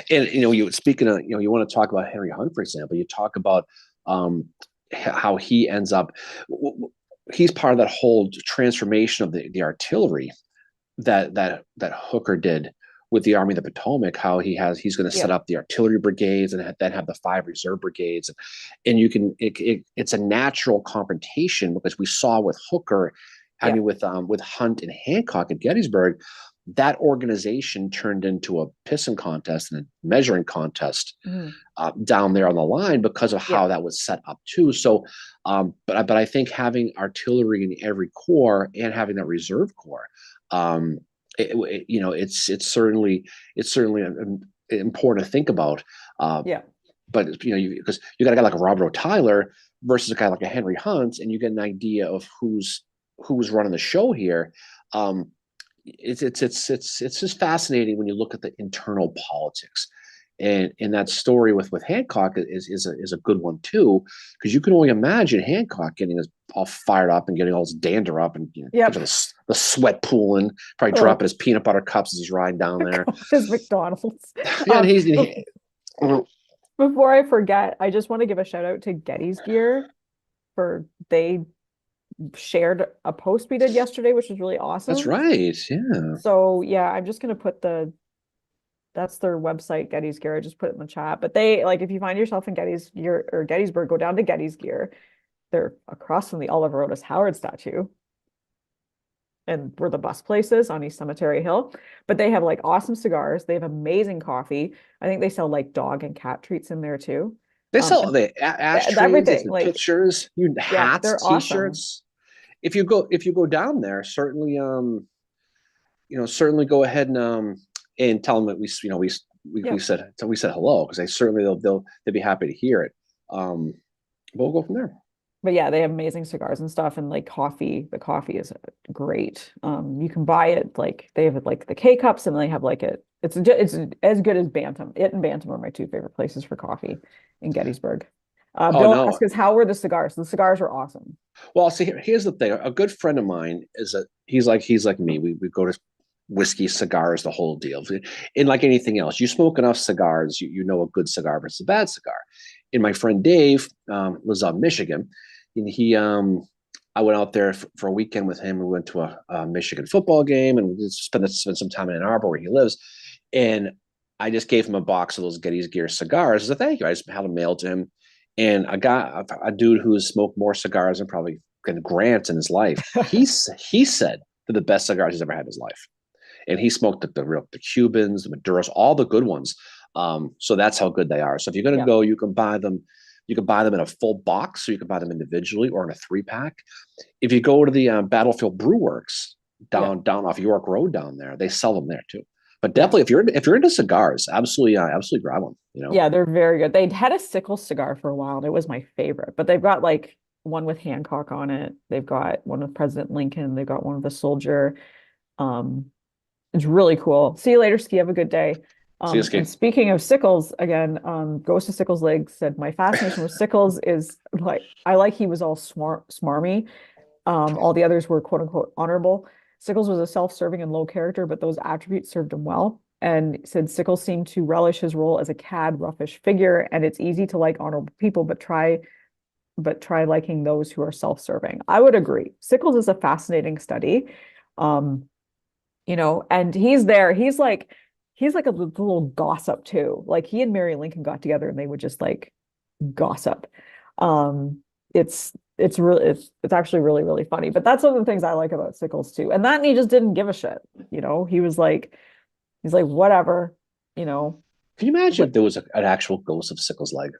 And you speaking of, you want to talk about Henry Hunt, for example. You talk about how he ends up. He's part of that whole transformation of the artillery that Hooker did with the Army of the Potomac, how he's going to set up the artillery brigades and then have the 5 reserve brigades. And it's a natural confrontation, because we saw with Hooker, I mean, with Hunt and Hancock at Gettysburg, that organization turned into a pissing contest and a measuring contest Mhm. down there on the line because of Yeah. how that was set up too. So, but I think having artillery in every corps and having that reserve corps, it's certainly important to think about. Yeah. But because you got a guy like a Robert Tyler versus a guy like a Henry Hunt, and you get an idea of who's running the show here. It's just fascinating when you look at the internal politics, and that story with Hancock is a good one too, because you can only imagine Hancock getting his all fired up and getting all his dander up, and Yep. the sweat pooling, probably Oh, dropping his peanut butter cups as he's riding down there. his McDonald's. Yeah, and Um, he's Before I forget, I just want to give a shout out to Getty's Gear for they shared a post we did yesterday, which was really that's awesome. right. Yeah. So yeah, I'm just gonna put that's their website, Getty's Gear. I just put it in the chat. But they like if you find yourself in Getty's Gear or Gettysburg, go down to Getty's Gear. They're across from the Oliver Otis Howard statue. And where the bus place is on East Cemetery Hill. But they have like awesome cigars. They have amazing coffee. I think they sell like dog and cat treats in there too. They sell the ashtrays, Everything. the Like, pictures, yeah, hats, they're awesome. t-shirts. If you go down there, certainly certainly go ahead and tell them that Yeah. we said hello, because they certainly they'll be happy to hear it. We'll go from there. But yeah, they have amazing cigars and stuff, and like coffee. The coffee is great. You can buy it like they have like the K cups, and they have like it's as good as Bantam. It and Bantam are my two favorite places for coffee in Gettysburg. Oh Bill no. asks us how were the cigars? The cigars are awesome. Well, see, here's the thing. A good friend of mine is that he's like me. We go to whiskey, cigars, the whole deal. And like anything else, you smoke enough cigars, you know a good cigar versus a bad cigar. And my friend Dave was out in Michigan, and I went out there for a weekend with him. We went to a Michigan football game, and we spent some time in Ann Arbor where he lives. And I just gave him a box of those Getty's Gear cigars as a thank you. I just had them mailed to him. And a dude who's smoked more cigars than probably Grant in his life. He said they're the best cigars he's ever had in his life. And he smoked the Cubans, the Maduros, all the good ones. So that's how good they are. So if you're going to go, you can buy them. You can buy them in a full box, or you can buy them individually or in a 3-pack. If you go to the Battlefield Brew Works down off York Road down there, they sell them there too. But definitely, if you're into cigars, absolutely grab one. Yeah, they're very good. They had a Sickles cigar for a while, and it was my favorite. But they've got like one with Hancock on it. They've got one with President Lincoln. They've got one with the soldier. It's really cool. See you later, Ski. Have a good day. See you, Ski. And speaking of Sickles, again, Ghost of Sickles Legs said my fascination with Sickles is like he was all smarmy. All the others were quote unquote honorable. Sickles was a self-serving and low character, but those attributes served him well. And said Sickles seemed to relish his role as a cad, roughish figure, and it's easy to like honorable people, but try liking those who are self-serving. I would agree. Sickles is a fascinating study. And he's there. He's like a little gossip too. Like he and Mary Lincoln got together and they would just like gossip. It's actually really, really funny. But that's one of the things I like about Sickles too. And he just didn't give a shit. He was like, he's like, whatever, Can you imagine if there was an actual ghost of Sickles' leg?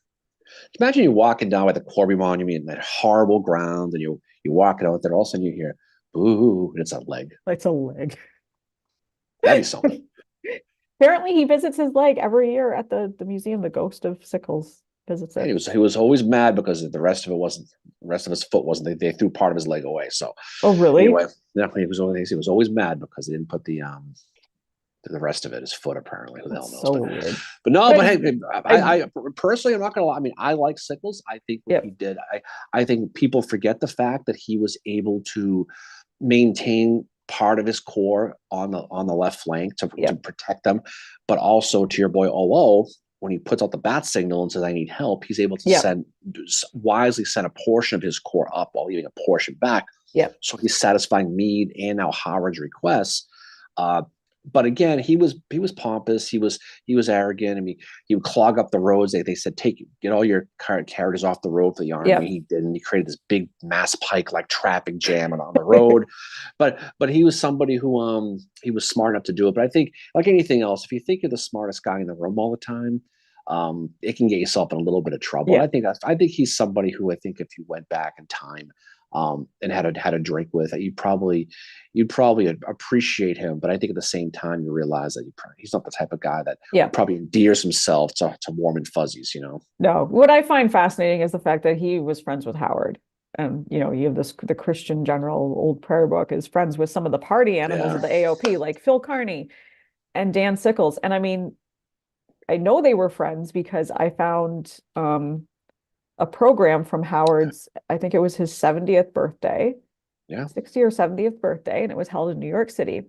Imagine you walking down by the Corby Monument in that horrible ground, and you walking out there, all of a sudden you hear, boo, and it's a leg. It's a leg. That'd be something. Apparently he visits his leg every year at the museum. The ghost of Sickles visits it. He was always mad because the rest of his foot wasn't. They threw part of his leg away. So, oh really? Anyway, he was always mad because they didn't put the rest of it, his foot, apparently. Who the hell knows? So weird. But hey, I personally, I'm not gonna lie. I mean, I like Sickles. I think what he did. I think people forget the fact that he was able to maintain part of his core on the left flank to protect them, but also to your boy Olo, when he puts out the bat signal and says I need help, he's able to wisely send a portion of his core up while leaving a portion back. Yeah. So he's satisfying Meade and now Howard's requests. but again, he was pompous. He was arrogant. I mean, he would clog up the roads. They said, get all your carriages off the road for the army. Yep. He didn't. He created this big mass pike like traffic jam on the road. But he was somebody who he was smart enough to do it. But I think like anything else, if you think you're the smartest guy in the room all the time, it can get yourself in a little bit of trouble. Yeah. I think he's somebody who I think if you went back in time and had a drink with, you'd probably appreciate him. But I think at the same time, you realize that he's not the type of guy that Yeah. probably endears himself to warm and fuzzies. No, what I find fascinating is the fact that he was friends with Howard. And you have the Christian General Old Prayer Book is friends with some of the party animals of the AOP, like Phil Kearney and Dan Sickles. And I mean, I know they were friends because I found a program from Howard's, I think it was his 70th birthday, Yeah. 60th or 70th birthday, and it was held in New York City.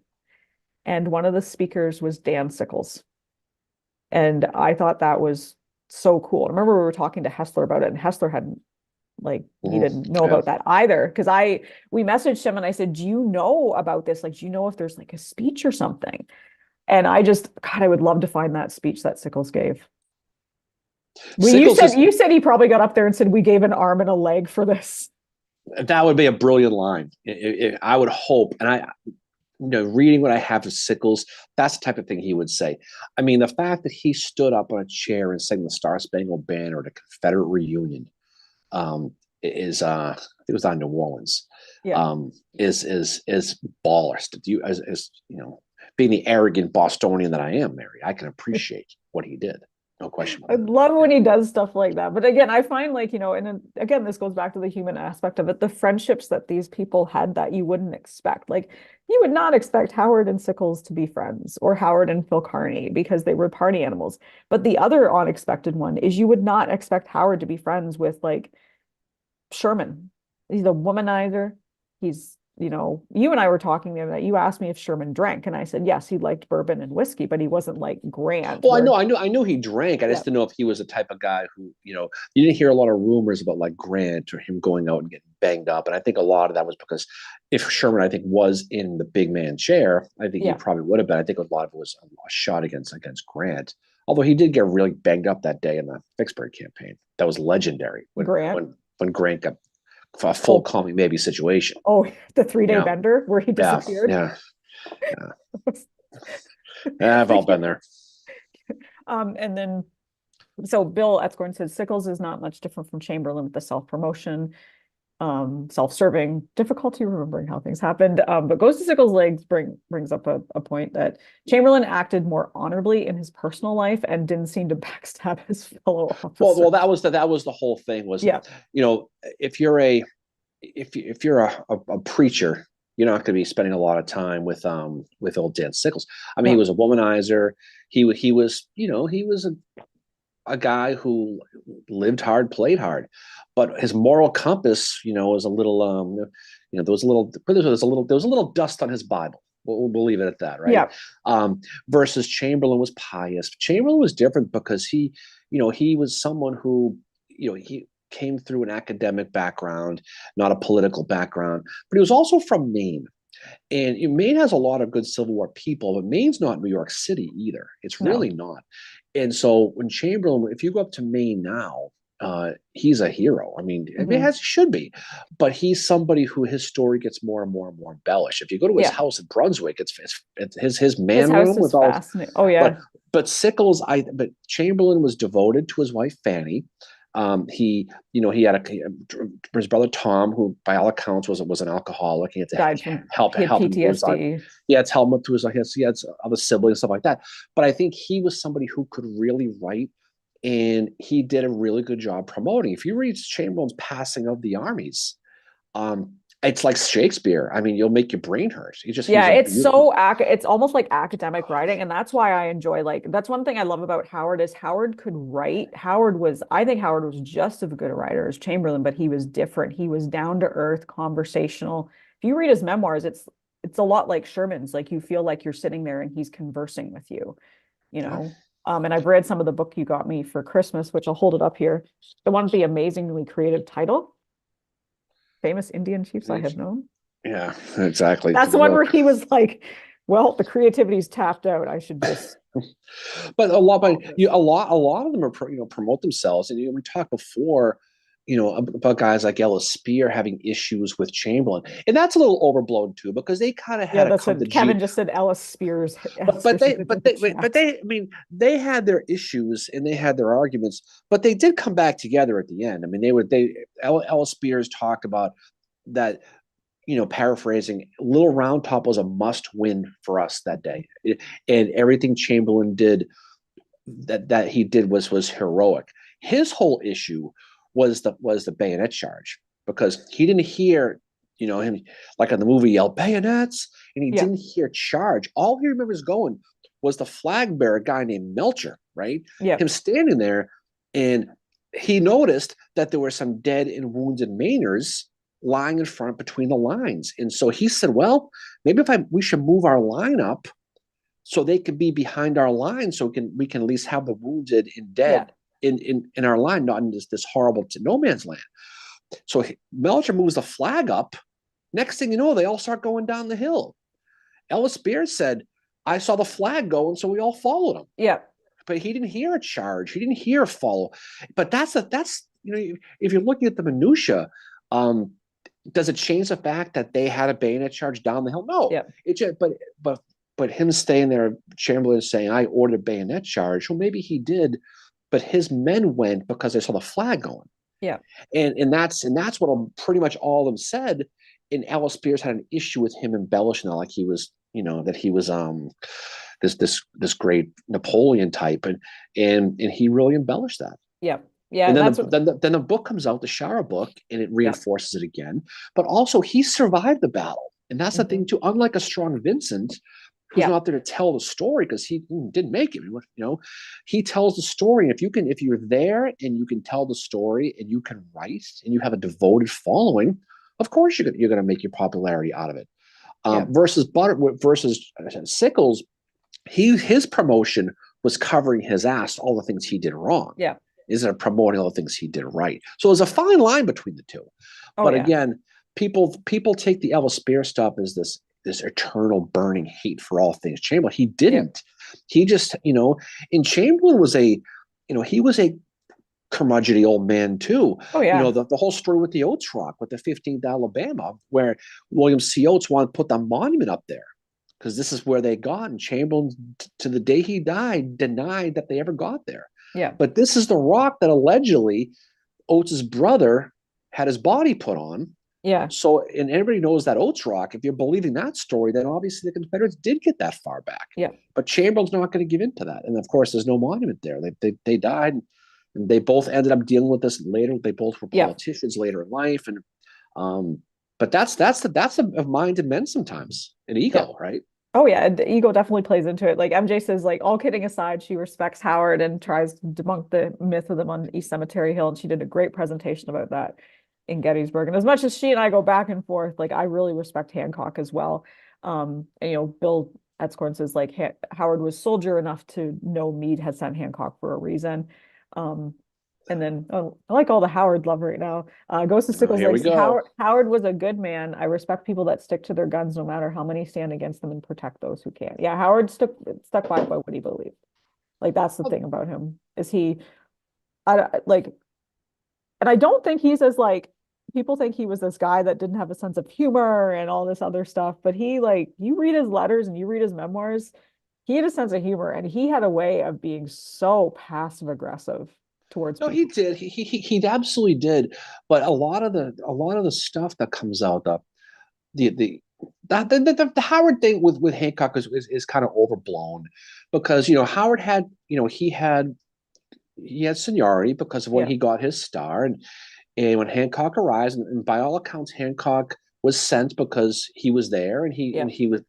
And one of the speakers was Dan Sickles. And I thought that was so cool. I remember we were talking to Hessler about it, and Hessler hadn't he didn't know about that either. Because we messaged him and I said, do you know about this? Like, do you know if there's like a speech or something? And God, I would love to find that speech that Sickles gave. Well, you said he probably got up there and said, we gave an arm and a leg for this. That would be a brilliant line. I would hope, and reading what I have of Sickles, that's the type of thing he would say. I mean, the fact that he stood up on a chair and sang the Star Spangled Banner at a Confederate reunion, is I think it was on New Orleans. Yeah. Is ballers. Being the arrogant Bostonian that I am, Mary, I can appreciate what he did. No question. I love when he does stuff like that. But again, I find and then, again, this goes back to the human aspect of it, the friendships that these people had that you wouldn't expect. Like, you would not expect Howard and Sickles to be friends, or Howard and Phil Kearney, because they were party animals. But the other unexpected one is you would not expect Howard to be friends with like Sherman. He's a womanizer. He's, you and I were talking the other night. You asked me if Sherman drank, and I said yes, he liked bourbon and whiskey, but he wasn't like Grant. Well, I know he drank. I just didn't know if he was the type of guy who, you didn't hear a lot of rumors about like Grant or him going out and getting banged up. And I think a lot of that was because if Sherman, I think, was in the big man chair, I think he probably would have been. I think a lot of it was a shot against Grant. Although he did get really banged up that day in the Vicksburg campaign. That was legendary when Grant got a full call me maybe situation. Oh, the 3-day bender where he disappeared. Yeah. I've all been there. And then, so Bill Etzkorn said Sickles is not much different from Chamberlain with the self-promotion, self-serving, difficulty remembering how things happened. But Goes to Sickles' Legs brings up a point that Chamberlain acted more honorably in his personal life and didn't seem to backstab his fellow officers. Well, that was the whole thing was, if you're a preacher, you're not going to be spending a lot of time with old Dan Sickles. I mean, he was a womanizer. He was a guy who lived hard, played hard, but his moral compass, was a little, there was a little dust on his Bible. We'll leave it at that, right? Yeah. Versus Chamberlain was pious. Chamberlain was different because he was someone who, he came through an academic background, not a political background, but he was also from Maine. And Maine has a lot of good Civil War people, but Maine's not New York City either. It's really not. And so when Chamberlain, if you go up to Maine now, he's a hero. I mean, he should be, but he's somebody who his story gets more and more and more embellished. If you go to his house in Brunswick, it's his man room with all. Oh yeah. But Sickles, but Chamberlain was devoted to his wife Fanny. He had his brother Tom, who by all accounts was an alcoholic. He had to help him. PTSD. He had to help him through he had other siblings and stuff like that. But I think he was somebody who could really write, and he did a really good job promoting. If you read Chamberlain's Passing of the Armies, it's like Shakespeare. I mean, you'll make your brain hurt. It's almost like academic writing. And that's why I enjoy, that's one thing I love about Howard is Howard could write. I think Howard was just as good a writer as Chamberlain, but he was different. He was down to earth, conversational. If you read his memoirs, it's a lot like Sherman's. Like, you feel like you're sitting there and he's conversing with you, and I've read some of the book you got me for Christmas, which I'll hold it up here. The one with the amazingly creative title. Famous Indian Chiefs I Have Known. Yeah, exactly. That's the one where he was like Well, the creativity's tapped out. I should just But a lot, but solve this. you a lot of them are promote themselves, and we talked before, about guys like Ellis Spear having issues with Chamberlain, and that's a little overblown too because they kind of Yeah, had to that's come to what Kevin G. just said. Ellis Spears. But Ellis but Spears they is in but the they but chat. they I mean they had their issues and they had their arguments, but they did come back together at the end. I mean Ellis Spears talked about that, paraphrasing, Little Round Top was a must win for us that day. And everything Chamberlain did that he did was heroic. His whole issue was the bayonet charge because he didn't hear, him like in the movie yell bayonets, and he Yeah, didn't hear charge. All he remembers going was the flag bearer guy named Melcher, right? yeah, Him standing there, and he noticed that there were some dead and wounded Mainers lying in front between the lines, and so he said, "Well, maybe if we should move our line up so they could be behind our line, so we can at least have the wounded and yeah, dead in our line, not in this horrible no man's land." So Melcher moves the flag up. Next thing you know, they all start going down the hill. Ellis Spears said, "I saw the flag going, so we all followed him." yeah, But he didn't hear a charge. He didn't hear a follow. But if you're looking at the minutia, um, does it change the fact that they had a bayonet charge down the hill? No. yeah, It just but him staying there, Chamberlain saying, "I ordered a bayonet charge." Well, maybe he did, but his men went because they saw the flag going. yeah, And that's what pretty much all of them said. And Ellis Spears had an issue with him embellishing that, like he was, that he was this great Napoleon type, and he really embellished that. yeah, yeah. And And then that's the what. then the book comes out, the Shara book, and it Yeah. reinforces it again. But also, he survived the battle, and that's the Mhm. thing too. Unlike a strong Vincent, who's Yeah. not there to tell the story because he didn't make it. He tells the story. If you're there and you can tell the story and you can write and you have a devoted following, of course you're going to make your popularity out of it. Yeah. Versus Sickles, his promotion was covering his ass all the things he did wrong. Yeah. Isn't it promoting all the things he did right? So there's a fine line between the two. Oh But yeah. again, people take the Ellis Spear stuff as this eternal burning hate for all things Chamberlain. He Yeah. didn't. He just, and Chamberlain was he was a curmudgeony old man too. Oh yeah. The whole story with the Oates Rock, with the 15th Alabama, where William C. Oates wanted to put the monument up there because this is where they got. And Chamberlain, to the day he died, denied that they ever got there. Yeah. But this is the rock that allegedly Oates's brother had his body put on. Yeah. So, and everybody knows that Oates Rock. If you're believing that story, then obviously the Confederates did get that far back. Yeah. But Chamberlain's not going to give in to that. And of course, there's no monument there. They died, and they both ended up dealing with this later. They both were politicians later in life, and but that's of mind and men sometimes, an ego, right? Oh yeah, the ego definitely plays into it. Like MJ says, like all kidding aside, she respects Howard and tries to debunk the myth of them on East Cemetery Hill, and she did a great presentation about that in Gettysburg. And as much as she and I go back and forth, like I really respect Hancock as well. And Bill Etzkorn says like Howard was soldier enough to know Meade had sent Hancock for a reason. And then I like all the Howard love right now. Goes to Sickles Here we Legs. go. Howard was a good man. I respect people that stick to their guns no matter how many stand against them and protect those who can. Yeah, Howard stuck by what he believed. Like that's the thing about him is and I don't think he's as like people think he was this guy that didn't have a sense of humor and all this other stuff. But you read his letters and you read his memoirs, he had a sense of humor and he had a way of being so passive aggressive towards No, people. he did. He absolutely did. But a lot of the stuff that comes out, the Howard thing with Hancock is kind of overblown because Howard had he had seniority because of when he got his star, and when Hancock arrives, and by all accounts Hancock was sent because he was there, and he was,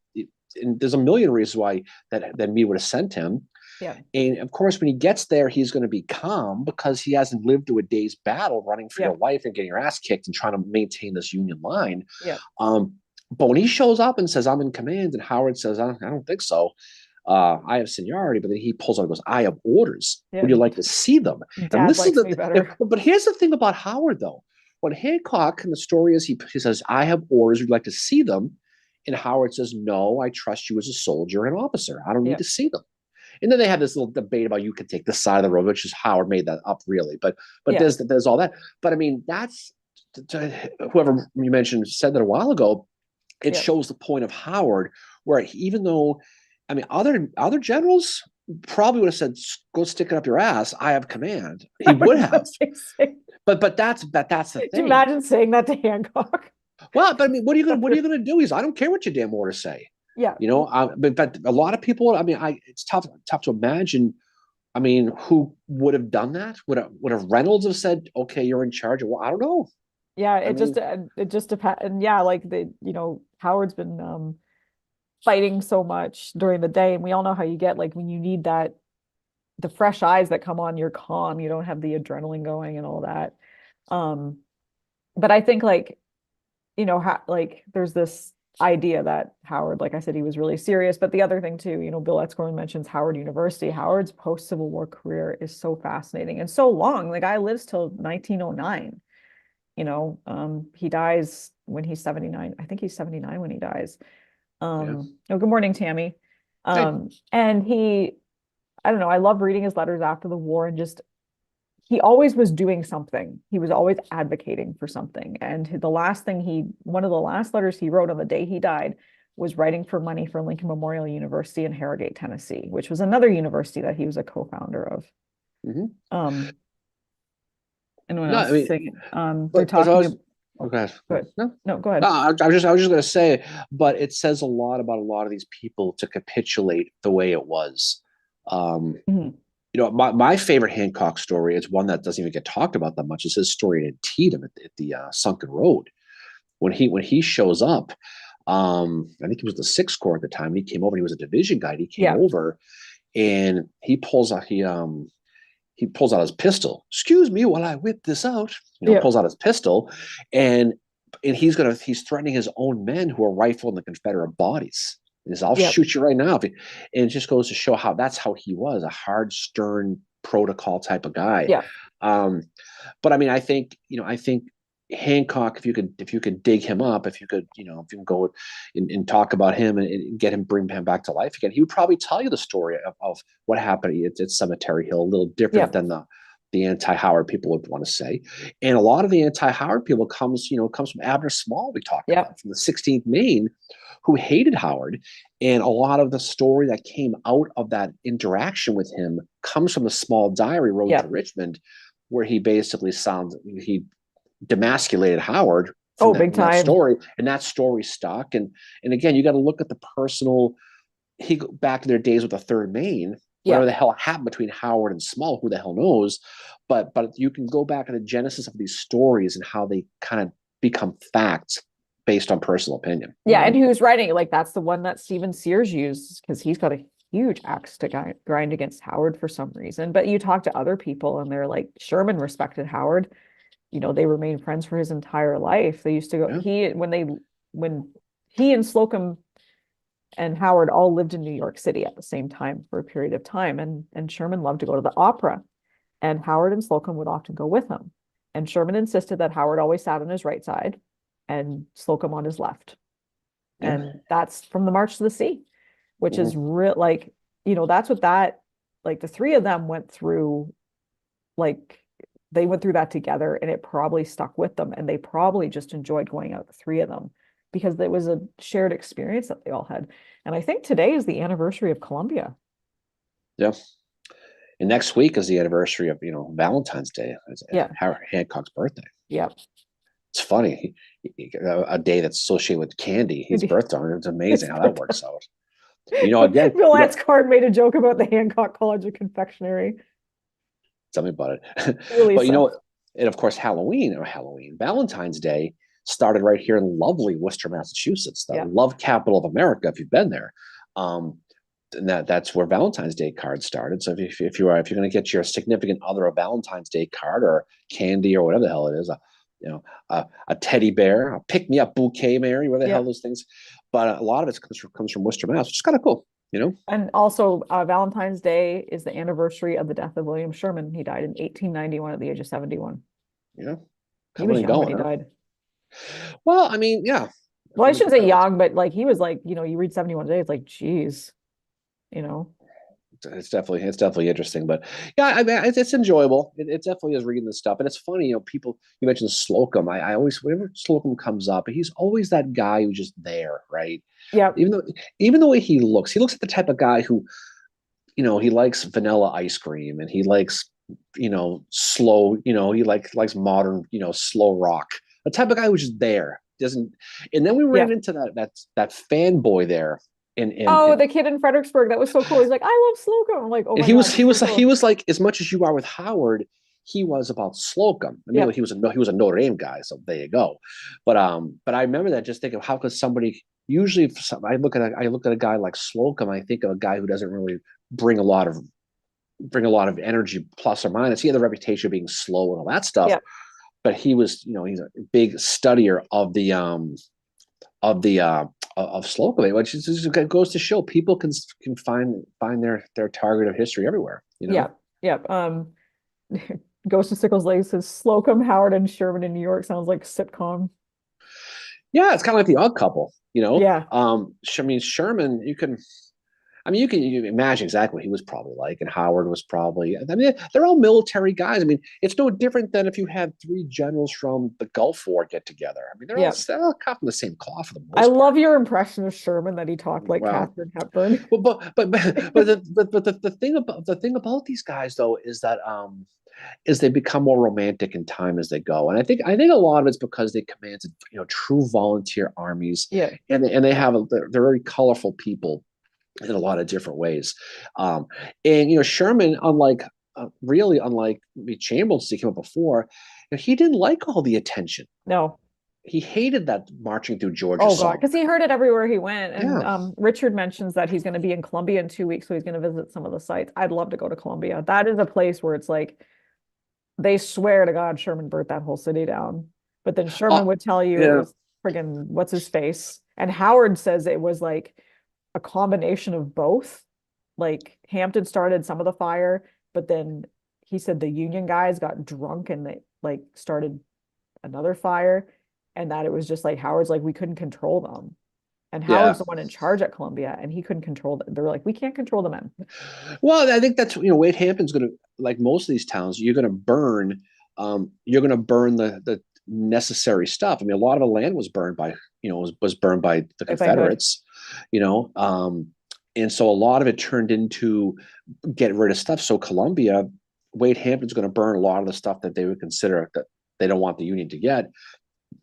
and there's a million reasons why that Meade would have sent him. Yeah. And of course, when he gets there, he's going to be calm because he hasn't lived through a day's battle running for your life and getting your ass kicked and trying to maintain this Union line. Yeah. But when he shows up and says, "I'm in command," and Howard says, I don't think so. I have seniority, but then he pulls out and goes, "I have orders. Yeah. Would you like to see them?" Dad and this likes is me better. But here's the thing about Howard, though. When Hancock, and the story is he says, "I have orders. Would you like to see them?" And Howard says, no, I trust you as a soldier and officer. I don't need Yeah. to see them. And then they have this little debate about you could take the side of the road, which is Howard made that up really. But Yeah. there's all that. But I mean, that's whoever you mentioned said that a while ago. It Yeah. shows the point of Howard, where even though, I mean, other generals probably would have said, "Go stick it up your ass. I have command." He I would was have, just saying, but that's the do you thing. imagine saying that to Hancock? Well, but I mean, what are you gonna do? I don't care what your damn orders say. Yeah. But a lot of people. I mean, it's tough to imagine. I mean, who would have done that? Would have Reynolds have said, "Okay, you're in charge"? Well, I don't know. Yeah, I mean, it just depends. And yeah, like Howard's been fighting so much during the day, and we all know how you get like when you need the fresh eyes that come on, you're calm, you don't have the adrenaline going and all that. Um, but I think like there's this idea that Howard, like I said, he was really serious. But the other thing too, Bill Etzkorn mentions Howard University. Howard's post-Civil War career is so fascinating and so long. The guy lives till 1909. He dies when he's 79. I think he's 79 when he dies. yeah. Oh, good morning, Tammy. Hey, And I don't know, I love reading his letters after the war, and just he always was doing something. He was always advocating for something. And one of the last letters he wrote on the day he died was writing for money for Lincoln Memorial University in Harrogate, Tennessee, which was another university that he was a co-founder of. mhm. Um, and what No, else? I mean, They're but I talking was about, okay. good. No, No, go no, ahead. I was just going to say, but it says a lot about a lot of these people to capitulate the way it was. Um, Mhm. my favorite Hancock story is one that doesn't even get talked about that much. It's his story in Antietam at the Sunken Road when he shows up. I think he was the Sixth Corps at the time. And he came over. And he was a division guy. And he came Yeah. over, and he pulls out his pistol. Excuse me while I whip this out. Yeah. Pulls out his pistol, and he's threatening his own men who are rifling the Confederate bodies. He says, "I'll Yeah. shoot you right now." And it just goes to show that's how he was, a hard, stern protocol type of guy. Yeah. Um, but I mean, I think Hancock, if you could dig him up, if you can go and talk about him and get him, bring him back to life again, he would probably tell you the story of what happened at Cemetery Hill, a little different Yeah. than the anti-Howard people would want to say. And a lot of the anti-Howard people comes from Abner Small, we talked Yeah. about, from the 16th Maine, who hated Howard. And a lot of the story that came out of that interaction with him comes from the Small Diary, Road Yeah. to Richmond, where he basically he demasculated Howard Oh, from big that time. story, and that story stuck. And again, you got to look at the personal. He go back to their days with the Third Maine. Yeah. Whatever the hell happened between Howard and Small, who the hell knows? But you can go back to the genesis of these stories and how they kind of become facts based on personal opinion. Yeah. And who's writing it? Like that's the one that Stephen Sears used because he's got a huge axe to grind against Howard for some reason. But you talk to other people and they're like, Sherman respected Howard. They remained friends for his entire life. They used to go, Yeah. when he and Slocum and Howard all lived in New York City at the same time for a period of time. And Sherman loved to go to the opera. And Howard and Slocum would often go with him. And Sherman insisted that Howard always sat on his right side and Slocum on his left. Yeah. And that's from the March to the Sea, which is Mhm. real, that's what the three of them went through, they went through that together and it probably stuck with them. And they probably just enjoyed going out, the three of them, because it was a shared experience that they all had. And I think today is the anniversary of Columbia. Yeah. And next week is the anniversary of Valentine's Day. It's Yeah. Hancock's birthday. Yeah. It's funny, a day that's associated with candy. His birthday. It's amazing how that works out. Again, Bill Etzkorn made a joke about the Hancock College of Confectionery. tell me about it. Really But so. and of course, Valentine's Day started right here in lovely Worcester, Massachusetts, the love capital of America. If you've been there, and that's where Valentine's Day cards started. So if you're going to get your significant other a Valentine's Day card or candy or whatever the hell it is, a teddy bear, a pick me up bouquet, Mary, where the hell those things. But a lot of it comes from Worcester, Mass, which is kind of cool. And also, Valentine's Day is the anniversary of the death of William Sherman. He died in 1891 at the age of 71. Yeah, He was coming and young when going. he died. Well, I mean, yeah. Well, I shouldn't say 25. young, but like he was like, you read 71 days, like, geez, you know. It's definitely interesting, but yeah, I mean, it's enjoyable. It definitely is reading this stuff, and it's funny. People, you mentioned Slocum. I always, whenever Slocum comes up, he's always that guy who's just there, right? Yep. Even though, even the way he looks like the type of guy who, he likes vanilla ice cream, and he likes, slow, likes modern, slow rock. The type of guy who's just there, doesn't. And then we Yeah. ran into that fanboy there Oh, in the kid in Fredericksburg, that was so cool. He's like, I love Slocum. I'm like, oh and my God, that's so he cool. was like as much as you are with Howard, he was about Slocum. I mean, Yep. he was a Notre Dame guy, so there you go. But I remember that just thinking, how could somebody usually if I look at a guy like Slocum, I think of a guy who doesn't really bring a lot of energy plus or minus. He had the reputation of being slow and all that stuff, Yep. but he was, he's a big studier of the of Slocum, which goes to show people can find their target of history everywhere. Yep. Yep. Ghost of Sickles Lake says Slocum, Howard, and Sherman in New York sounds like a sitcom. Yeah, it's kind of like the Odd Couple. Yeah. I mean Sherman, you can imagine exactly what he was probably like, and Howard was probably. I mean, they're all military guys. I mean, it's no different than if you had three generals from the Gulf War get together. I mean, Yep. they're all cut from the same cloth for the I most part. love your impression of Sherman that he talked like Well, Katharine Hepburn. well, the thing about these guys though is they become more romantic in time as they go, and I think a lot of it's because they commanded true volunteer armies, Yeah. and they have they're very colorful people in a lot of different ways. Um, and Sherman, unlike Chamberlain, he came up before, he didn't like all the attention. No. He hated that marching through Georgia Oh God, song. because he heard it everywhere he went. And Yeah, Richard mentions that he's going to be in Columbia in 2 weeks, so he's going to visit some of the sites. I'd love to go to Columbia. That is a place where it's like they swear to God Sherman burnt that whole city down. But then uh, Sherman would tell you it yeah, was friggin' what's his face. And Howard says it was like a combination of both. Like Hampton started some of the fire, but then he said the Union guys got drunk and they like started another fire, and that it was just like Howard's like we couldn't control them. And yeah. Howard's the one in charge at Columbia, and he couldn't control them. They were like, we can't control the men. Well, I think that's Wade Hampton's going to, like most of these towns, you're going to burn the necessary stuff. I mean, a lot of the land was burned by was burned by the If I could. Confederates, you know, and so a lot of it turned into get rid of stuff. So Columbia, Wade Hampton's going to burn a lot of the stuff that they would consider that they don't want the Union to get.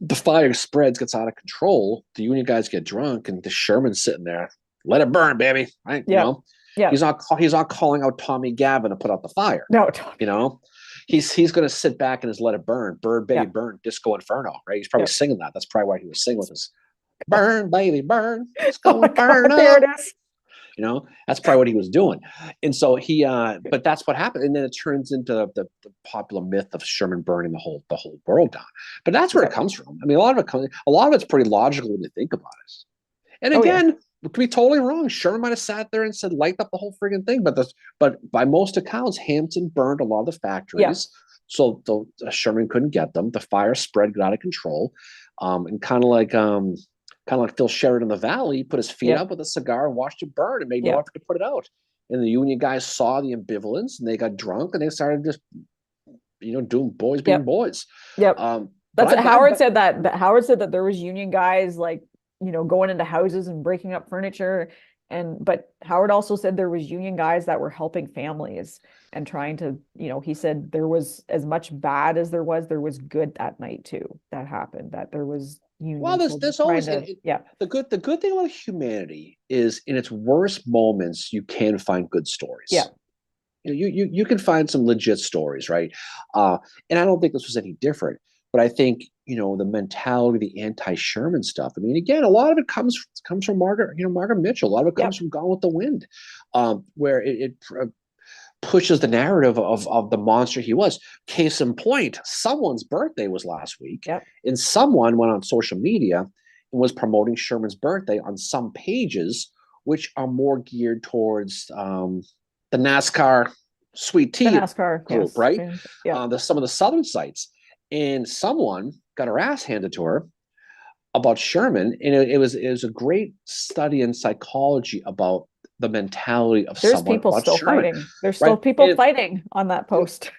The fire spreads, gets out of control. The Union guys get drunk, and the Sherman's sitting there. Let it burn, baby. Right? Yeah. Yeah. He's not calling out Tommy Gavin to put out the fire. No. You know, he's going to sit back and just let it burn, baby, Yeah. burn, Disco Inferno. Right? He's probably Yeah. singing that. That's probably why he was singing with his burn, baby, burn, Oh Disco my God, there Inferno. it is. That's probably what he was doing. And so but that's what happened. And then it turns into the popular myth of Sherman burning the whole world down. But that's where Yeah. it comes from. I mean, a lot of it's pretty logical when you think about it. And Oh yeah. again, we could be totally wrong. Sherman might have sat there and said, light up the whole friggin' thing. But by most accounts, Hampton burned a lot of the Yeah. factories. So the Sherman couldn't get them. The fire spread, got out of control. And kind of like Phil Sheridan in the Valley, put his feet Yeah. up with a cigar and watched it burn and made no Yeah. effort to put it out. And the Union guys saw the ambivalence and they got drunk and they started just, doing boys being Yep. boys. Yep. But That's what Howard said that Howard said that there was Union guys like, going into houses and breaking up furniture. But Howard also said there was Union guys that were helping families and trying to, he said there was as much bad as there was good that night too, that happened, that there was well, Union there's soldiers trying always to, yeah. the good thing about humanity is in its worst moments you can find good stories. Yeah. You can find some legit stories, right? And I don't think this was any different. But I think the mentality, the anti-Sherman stuff. I mean, again, a lot of it comes from Margaret Mitchell. A lot of it comes Yep. from Gone with the Wind, where it pushes the narrative of the monster he was. Case in point, someone's birthday was last week, Yep. and someone went on social media and was promoting Sherman's birthday on some pages, which are more geared towards the NASCAR Sweet The Tea NASCAR, group, yes. right? Yeah. Some of the southern sites, and someone got her ass handed to her about Sherman, and it was a great study in psychology about the mentality of There's someone people about still Sherman, fighting. There's still right? people fighting on that You know, post.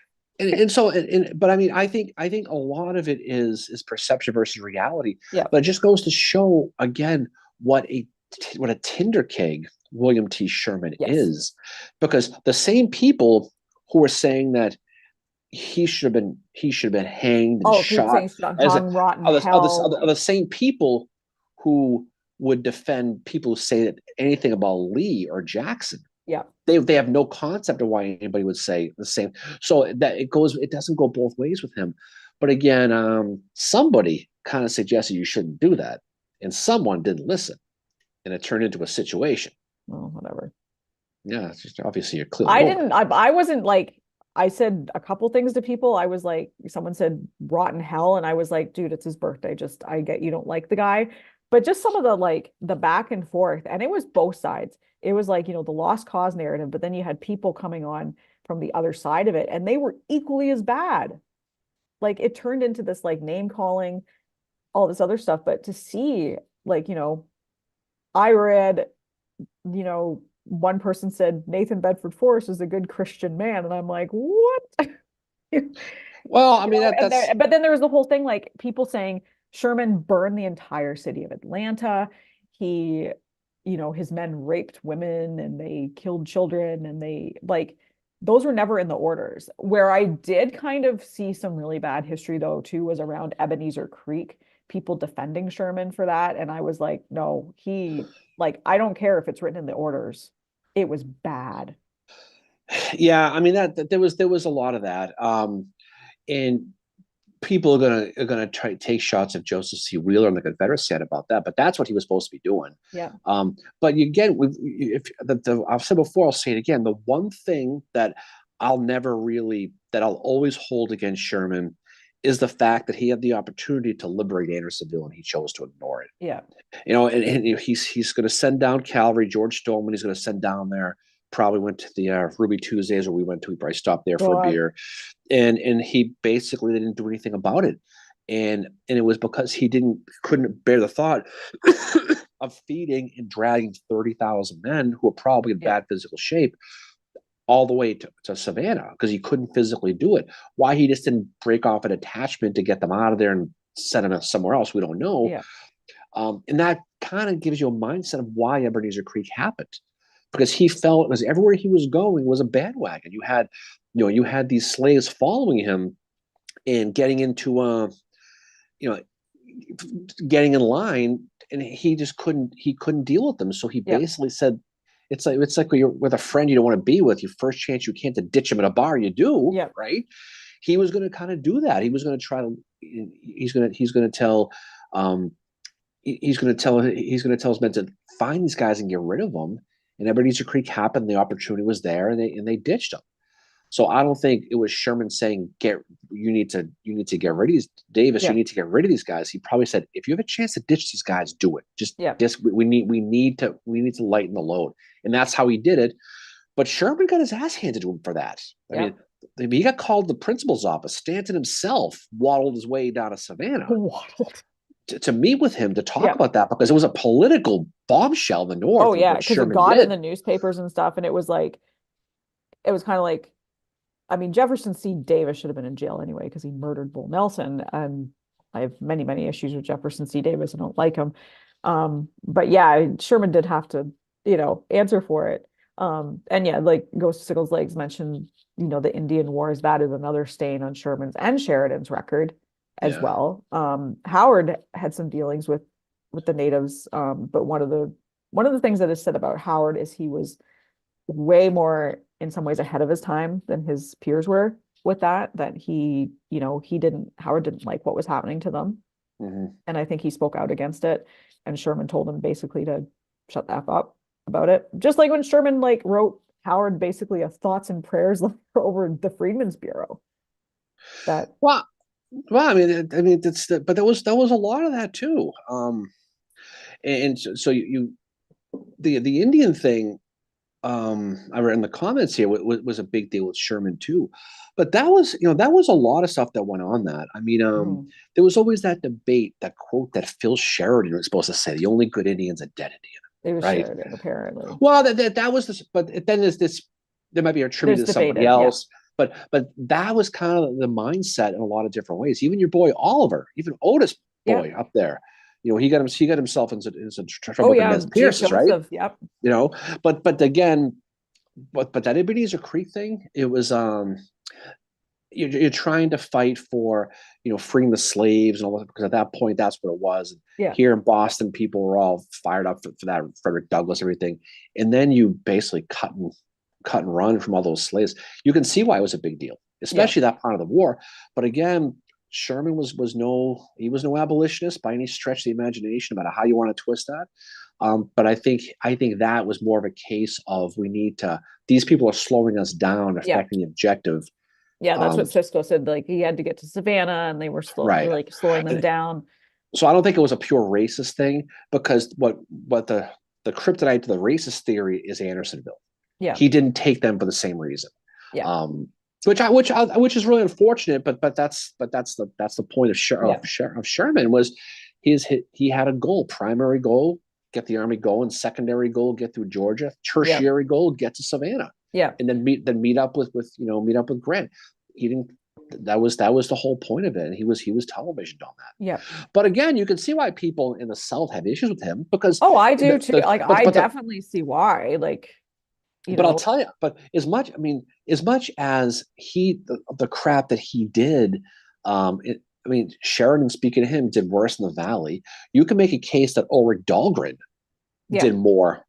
but I mean, I think a lot of it is perception versus reality. Yeah. But it just goes to show again what a tinder keg William T. Sherman Yes. is, because the same people who are saying that he should have been hanged and Oh, people shot saying as a, hung, rotten, are the hell. same people who would defend people who say that anything about Lee or Jackson. Yeah. They have no concept of why anybody would say the same. So that it doesn't go both ways with him. But again, somebody kind of suggested you shouldn't do that, and someone didn't listen, and it turned into a situation. Well, whatever. Yeah, it's just obviously you're clearly I over didn't, I wasn't like, I said a couple things to people. I was like, someone said rotten hell, and I was like, dude, it's his birthday. Just, I get you don't like the guy. But just some of the like the back and forth, and it was both sides. It was like, the lost cause narrative, but then you had people coming on from the other side of it, and they were equally as bad. Like it turned into this like name calling, all this other stuff. But to see, like, I read, one person said Nathan Bedford Forrest is a good Christian man, and I'm like, what? Well, I mean that's But then there was the whole thing, like people saying Sherman burned the entire city of Atlanta. He, his men raped women and they killed children, and they like those were never in the orders. Where I did kind of see some really bad history though too was around Ebenezer Creek, people defending Sherman for that, and I was like, no, like I don't care if it's written in the orders. It was bad. yeah. I mean that there was a lot of that. And people are gonna try to take shots at Joseph C. Wheeler and the Confederacy said about that, but that's what he was supposed to be doing. Yeah. But again, if I've said before, I'll say it again. The one thing that I'll always hold against Sherman is the fact that he had the opportunity to liberate Andersonville and he chose to ignore it. Yeah. And he's going to send down cavalry. George Stillman, he's going to send down there. Probably went to the Ruby Tuesdays where we went to. We probably stopped there for a God. beer, and he basically didn't do anything about it. And it was because he couldn't bear the thought of feeding and dragging 30,000 men who were probably in Yeah. bad physical shape all the way to Savannah, because he couldn't physically do it. Why he just didn't break off a detachment to get them out of there and send them somewhere else, we don't know. Yeah. And that kind of gives you a mindset of why Ebenezer Creek happened, because he felt as everywhere he was going was a bandwagon. You had these slaves following him and getting into you know getting in line, and he couldn't deal with them. So he Yeah. basically said, it's like when you're with a friend you don't want to be with. Your first chance you can't to ditch him at a bar, you do, Yeah. right? He was going to kind of do that. He was going to try to. He's going to tell. He's going to tell his men to find these guys and get rid of them. And Ebenezer Creek happened. The opportunity was there, and they ditched them. So I don't think it was Sherman saying, you need to get rid of these Davis. Yeah. You need to get rid of these guys. He probably said, if you have a chance to ditch these guys, do it. Yeah. We need to lighten the load, and that's how he did it. But Sherman got his ass handed to him for that. Yeah. I mean, he got called to the principal's office. Stanton himself waddled his way down to Savannah Waddled. to meet with him to talk Yeah. about that, because it was a political bombshell in the North. Oh yeah, what because it Sherman got in did. the newspapers and stuff, and it was like, it was kind of like, I mean, Jefferson C. Davis should have been in jail anyway because he murdered Bull Nelson, and I have many, many issues with Jefferson C. Davis. I don't like him. But yeah, Sherman did have to, answer for it. And yeah, like Ghost of Sickles Legs mentioned, the Indian Wars. That is another stain on Sherman's and Sheridan's record as Yeah. well. Howard had some dealings with the natives, but one of the things that is said about Howard is he was way more in some ways ahead of his time than his peers were with that Howard didn't like what was happening to them. Mhm. And I think he spoke out against it, and Sherman told him basically to shut the F up about it. Just like when Sherman like wrote Howard basically a thoughts and prayers letter over the Freedmen's Bureau. That Well, I mean, but there was a lot of that too. And so the Indian thing. I read in the comments here was a big deal with Sherman too, but that was, that was a lot of stuff that went on that. I mean, Mhm. there was always that debate, that quote that Phil Sheridan was supposed to say, "The only good Indian's a dead Indian," It was right? Sheridan, apparently. Well, that was this, but then there's this. There might be There's attributed to somebody debated, yeah. else, but that was kind of the mindset in a lot of different ways. Even your boy Oliver, even Otis Yeah. boy up there, he got himself into Oh trouble with yeah, Nez Chief Pierce's, right? Joseph. Yep. You know, but again, but that Ebenezer Creek thing, it was you're trying to fight for freeing the slaves and all that, because at that point that's what it was. Yeah. Here in Boston, people were all fired up for that, Frederick Douglass, everything, and then you basically cut and run from all those slaves. You can see why it was a big deal, Yeah. especially that part of the war. But again, Sherman was no abolitionist by any stretch of the imagination, no matter how you want to twist that. But I think that was more of a case of, we need to, these people are slowing us down, Yeah. affecting the objective. Yeah, that's Um, what Cisco said. Like he had to get to Savannah and they were right. like slowing them down. So I don't think it was a pure racist thing, because what the kryptonite to the racist theory is Andersonville. Yeah. He didn't take them for the same reason. Yeah. Um, which is really unfortunate, but that's the point of Yeah. Sherman was he had a goal, primary goal, get the army going, secondary goal, get through Georgia, Yeah. tertiary goal, get to Savannah, Yeah. and then meet up with meet up with Grant. He didn't. That was the whole point of it, and he was televisioned on that. Yeah. But again, you can see why people in the South have issues with him, because Oh, I do too. Like I but the definitely see why. Like, you but I'll know, tell you, but as much as the crap that he did, Sheridan, speaking to him, did worse in the Valley. You can make a case that Ulrich Dahlgren yeah. did the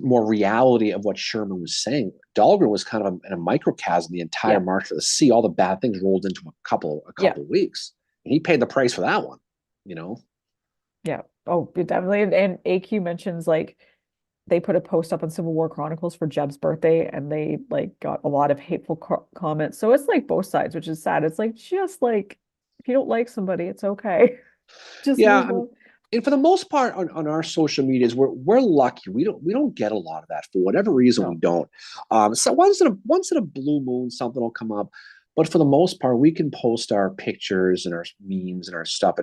more reality of what Sherman was saying. Dahlgren was kind of in a microcosm, the entire Yeah. March for the Sea. All the bad things rolled into a couple Yeah. weeks, and he paid the price for that one. You know, Yeah. Oh, definitely. And AQ mentions like they put a post up on Civil War Chronicles for Jeb's birthday and they like got a lot of hateful comments. So it's like both sides, which is sad. It's like just like if you don't like somebody, it's okay. Just yeah. move on. And for the most part, on our social medias, we're lucky. We don't get a lot of that, for whatever reason. We No. don't. So once in a blue moon, something will come up. But for the most part, we can post our pictures and our memes and our stuff,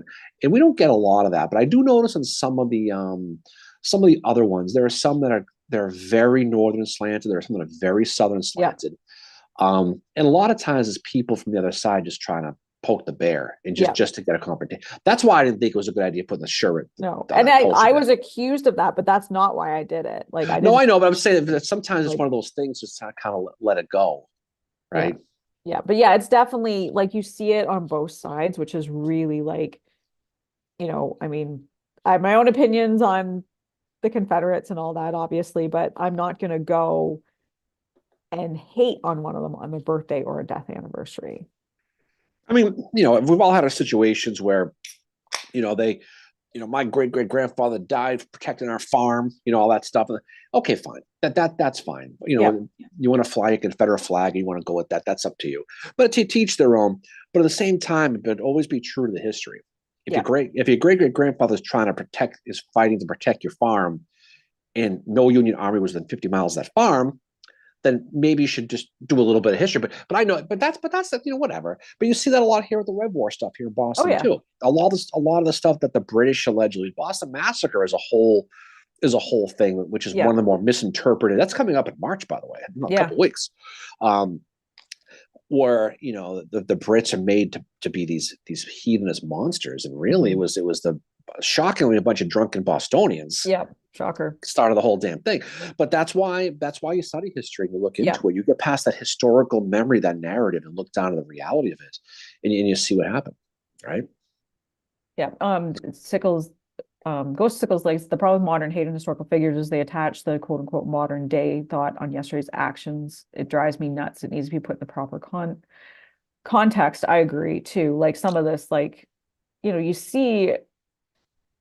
and we don't get a lot of that. But I do notice on some of the other ones, there are some that are they're very northern slanted. There are some that are very southern Yeah. slanted. And a lot of times it's people from the other side just trying to poke the bear and Yeah. just to get a confrontation. That's why I didn't think it was a good idea putting the shirt No. on And that post. I was accused of that, but that's not why I did it. Like I No, didn't I know, but I'm saying that sometimes it's like one of those things, just to kind of let it go, yeah. right? Yeah. But yeah, it's definitely like you see it on both sides, which is really like, I mean, I have my own opinions on the Confederates and all that, obviously, but I'm not gonna go and hate on one of them on their birthday or a death anniversary. I mean, we've all had our situations where, they, my great great grandfather died protecting our farm, all that stuff. Okay, fine. That's fine. Yeah. You want to fly a Confederate flag, you want to go with that. That's up to you. But to teach their own. But at the same time, but always be true to the history. If Yeah. your great great grandfather is fighting to protect your farm, and no Union army was within 50 miles of that farm, then maybe you should just do a little bit of history. But I know, that's whatever. But you see that a lot here with the Red War stuff here in Oh Boston yeah. too. A lot of the stuff that the British allegedly, Boston Massacre as a whole is a whole thing, which is Yeah. one of the more misinterpreted. That's coming up in March, by the way, in a Yeah. couple of weeks. Where the Brits are made to be these heathenist monsters, and really it was the shockingly a bunch of drunken Bostonians Yeah. Shocker. started the whole damn thing. But that's why you study history and you look into it. You get past that historical memory, that narrative, and look down to the reality of it, and you see what happened, right? Yeah. Sickles, Ghost Sickles Lakes, the problem with modern hate and historical figures is they attach the quote unquote modern day thought on yesterday's actions. It drives me nuts. It needs to be put in the proper context. I agree too. Like some of this, like, you see,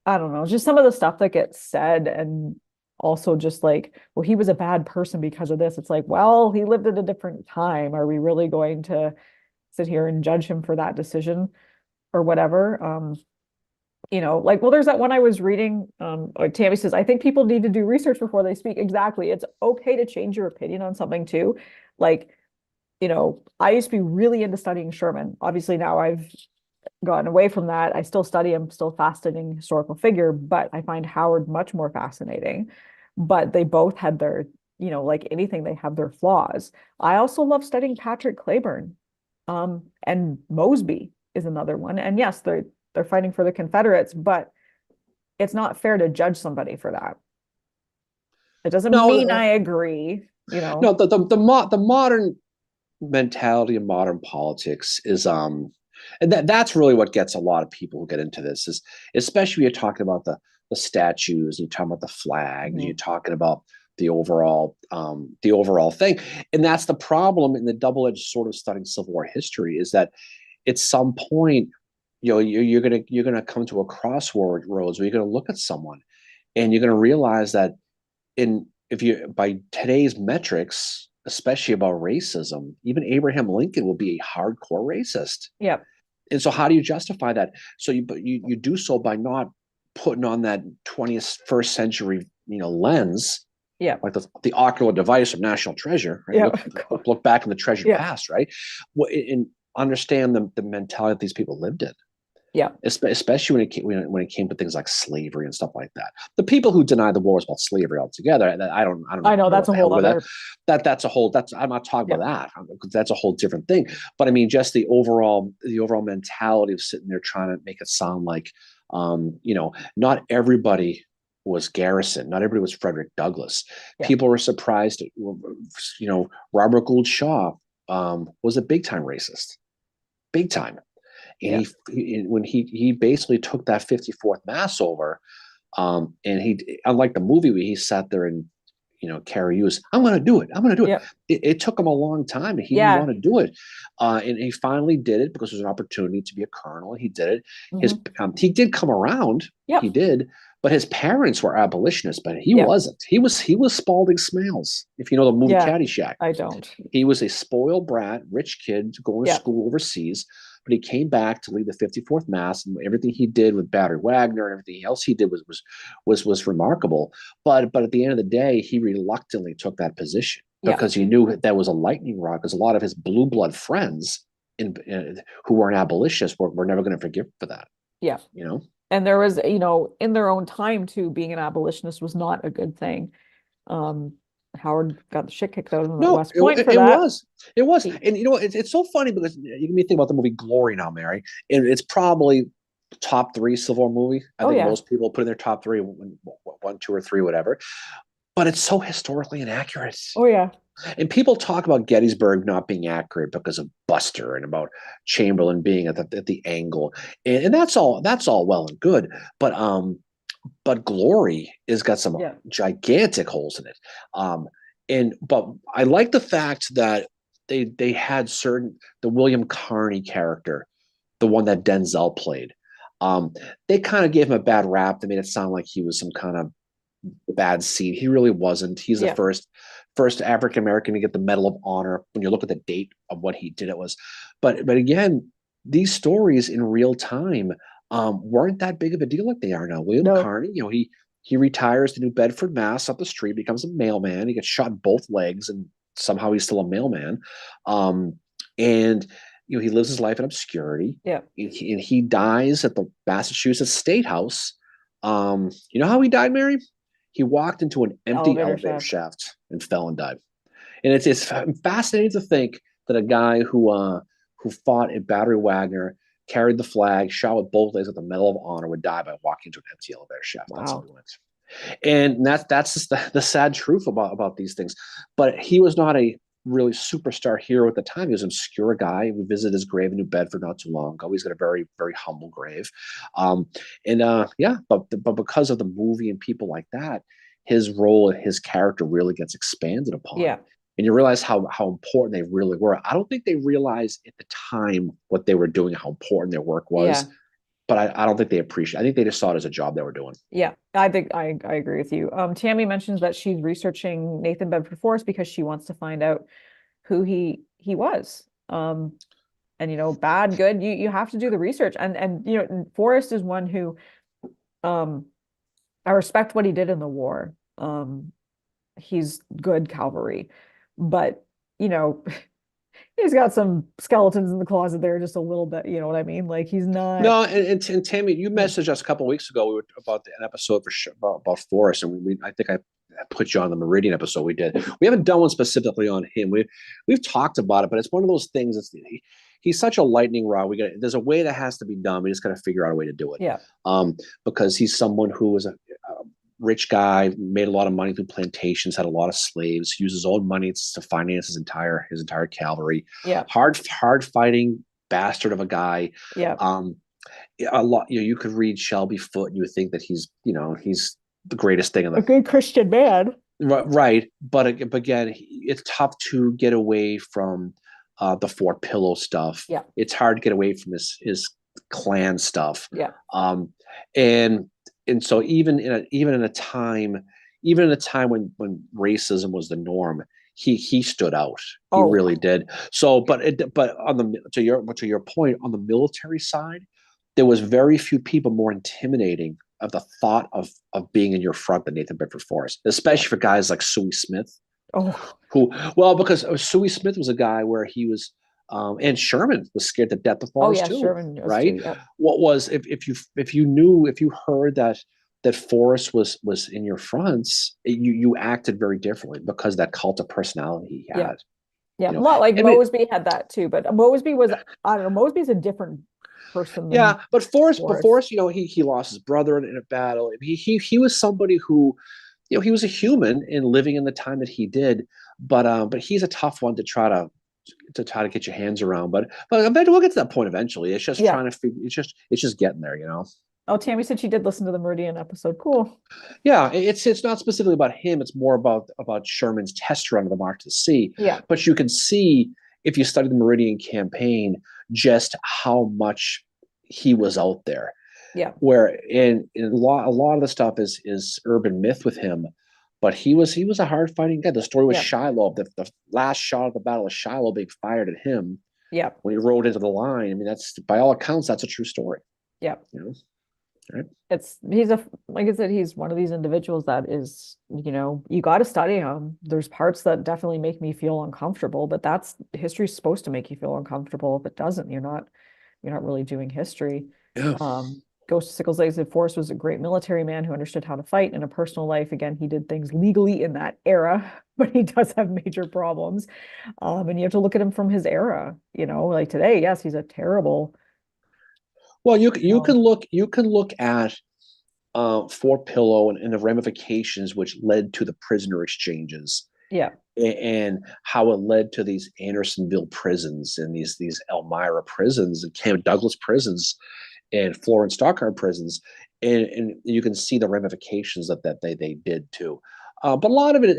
I don't know, just some of the stuff that gets said, and also just like, well, he was a bad person because of this. It's like, well, he lived at a different time. Are we really going to sit here and judge him for that decision or whatever? you know, like, well, there's that one I was reading, Tammy says, I think people need to do research before they speak. Exactly. It's okay to change your opinion on something too. Like, you know, I used to be really into studying Sherman. Obviously now I've gotten away from that. I still study him, still fascinating historical figure, but I find Howard much more fascinating. But they both had their, you know, like anything, they have their flaws. I also love studying Patrick Clayburn. And Mosby is another one. And yes, they're fighting for the Confederates, but it's not fair to judge somebody for that. It doesn't No, mean I agree, you no, know. the modern mentality of modern politics is and that's really what gets a lot of people who get into this is, especially when you're talking about the statues, you're talking about the flags, you're Mhm. talking about the overall thing. And that's the problem in the double-edged sword of studying Civil War history, is that at some point, you know, you're gonna come to a crossroads where you're gonna look at someone and you're gonna realize that in if you by today's metrics, especially about racism, even Abraham Lincoln will be a hardcore racist. Yep. And so, how do you justify that? So you do so by not putting on that 21st century lens, Yep. like the ocular device of National Treasure, right? Yep. Look back in the treasured Yeah. past, right? And understand the mentality that these people lived in, Yeah. especially when it came to things like slavery and stuff like that. The people who deny the war was about slavery altogether, I don't I even know know that's what a the hell whole with that. other, That's a whole. That's I'm not talking yeah. about that because that's a whole different thing. But I mean, just the overall mentality of sitting there trying to make it sound like, not everybody was Garrison, not everybody was Frederick Douglass. Yeah. People were surprised. Robert Gould Shaw was a big time racist, big time. And Yeah. when he basically took that 54th Mass over, and he, unlike the movie where he sat there and Carrie Hughes, I'm going to do it. I'm going to do it. Yeah. It took him a long time. He didn't Yeah. want to do it, and he finally did it because there was an opportunity to be a colonel. He did it. Hmm. He did come around. He Yep. did, but his parents were abolitionists, but he Yep. wasn't. He was Spalding Smales. If you know the movie Yeah. Caddyshack, I don't. he was a spoiled brat, rich kid going to Yeah. school overseas, but he came back to lead the 54th Mass, and everything he did with Battery Wagner and everything else he did was remarkable. But at the end of the day, he reluctantly took that position Yeah. because he knew that was a lightning rod. Because a lot of his blue blood friends who were an abolitionist were never going to forgive him for that. Yeah. You know. And there was, you know, in their own time too, being an abolitionist was not a good thing. Um, Howard got the shit kicked out of him at No, West Point for it that. was. It was. He, And it's so funny because you can be thinking about the movie Glory now, Mary. And it's probably top three Civil War movie. I oh think yeah. most people put in their top three, one, two, or three, whatever. But it's so historically inaccurate. Oh yeah. And people talk about Gettysburg not being accurate because of Buster and about Chamberlain being at the angle. And that's all well and good. But Glory has got some Yeah. gigantic holes in it. But I like the fact that they had the William Carney character, the one that Denzel played. They kind of gave him a bad rap. They made it sound like he was some kind of bad seed. He really wasn't. He's the Yeah. first African American to get the Medal of Honor. When you look at the date of what he did, it was. But again, these stories in real time weren't that big of a deal like they are now. William No. Carney, he retires to New Bedford, Mass, up the street, becomes a mailman. He gets shot in both legs, and somehow he's still a mailman. And he lives his life in obscurity. Yeah. And he dies at the Massachusetts State House. You know how he died, Mary? He walked into an empty Elevator elevator shaft. shaft and fell and died. And it's fascinating to think that a guy who fought at Battery Wagner, carried the flag, shot with both legs with the Medal of Honor, would die by walking into an empty elevator shaft. That's how Wow. he went. And that's just the sad truth about these things. But he was not a really superstar hero at the time. He was an obscure guy. We visited his grave in New Bedford not too long ago. He's got a very, very humble grave. Yeah, but because of the movie and people like that, his role and his character really gets expanded upon. Yeah. And you realize how important they really were. I don't think they realized at the time what they were doing, how important their work Yeah. was. But I don't think they appreciate. I think they just saw it as a job they were doing. Yeah. I think I agree with you. Tammy mentions that she's researching Nathan Bedford Forrest because she wants to find out who he was. And bad, good, you have to do the research. And Forrest is one who Um, I respect what he did in the war. He's good cavalry, but you know, he's got some skeletons in the closet there just a little bit, you know what I mean? Like he's not. No, and Tammy, you messaged us a couple of weeks ago. We were about an episode for sure about Forrest, and I think I put you on the Meridian episode we did. We haven't done one specifically on him. We've talked about it, but it's one of those things. He's such a lightning rod. There's a way that has to be done. We just got to figure out a way to do it. Yeah. Because he's someone who was a rich guy, made a lot of money through plantations, had a lot of slaves, used his own money to finance his entire cavalry. Yeah. Hard fighting bastard of a guy. Yeah. A lot, you could read Shelby Foote and you would think that he's the greatest thing in A the good Christian man. right. But again, it's tough to get away from the Fort Pillow stuff. Yeah. It's hard to get away from his clan stuff. Yeah. And so even in a time when racism was the norm, he stood out. He really did. So, but to your point, on the military side, there was very few people more intimidating of the thought of being in your front than Nathan Bedford Forrest, especially for guys like Suey Smith. Oh, Because Suey Smith was a guy where he was, and Sherman was scared to death of Forrest too. Sherman right? too, yeah. What was if you heard that Forrest was in your fronts, you acted very differently because that cult of personality he had. Yeah, a lot like Mosby had that too, but Mosby was, I don't know, Mosby's a different person than but Forrest, he lost his brother in a battle. He was somebody who, he was a human and living in the time that he did, but he's a tough one to try to get your hands around. But eventually we'll get to that point eventually. It's just trying to figure. It's just getting there, Oh, Tammy said she did listen to the Meridian episode. Cool. Yeah, it's not specifically about him. It's more about Sherman's test run of the March to the Sea. Yeah. But you can see, if you study the Meridian campaign, just how much he was out there. Yeah. Where in a lot of the stuff is urban myth with him, but he was a hard fighting guy. The story with Shiloh, the last shot of the Battle of Shiloh being fired at him. Yeah. When he rode into the line. I mean, that's, by all accounts, that's a true story. Yeah. Right. Like I said, he's one of these individuals that is, you got to study him. There's parts that definitely make me feel uncomfortable, but history's supposed to make you feel uncomfortable. If it doesn't, you're not really doing history. Yeah. Ghost of Sickles Legs said Forrest was a great military man who understood how to fight. In a personal life, again, he did things legally in that era, but he does have major problems. And you have to look at him from his era, like today, yes, he's a terrible. Well, you can look at Fort Pillow and the ramifications which led to the prisoner exchanges. Yeah. And how it led to these Andersonville prisons and these Elmira prisons and Camp Douglas prisons and Florence Stockhart prisons. And you can see the ramifications that they did too. But a lot of it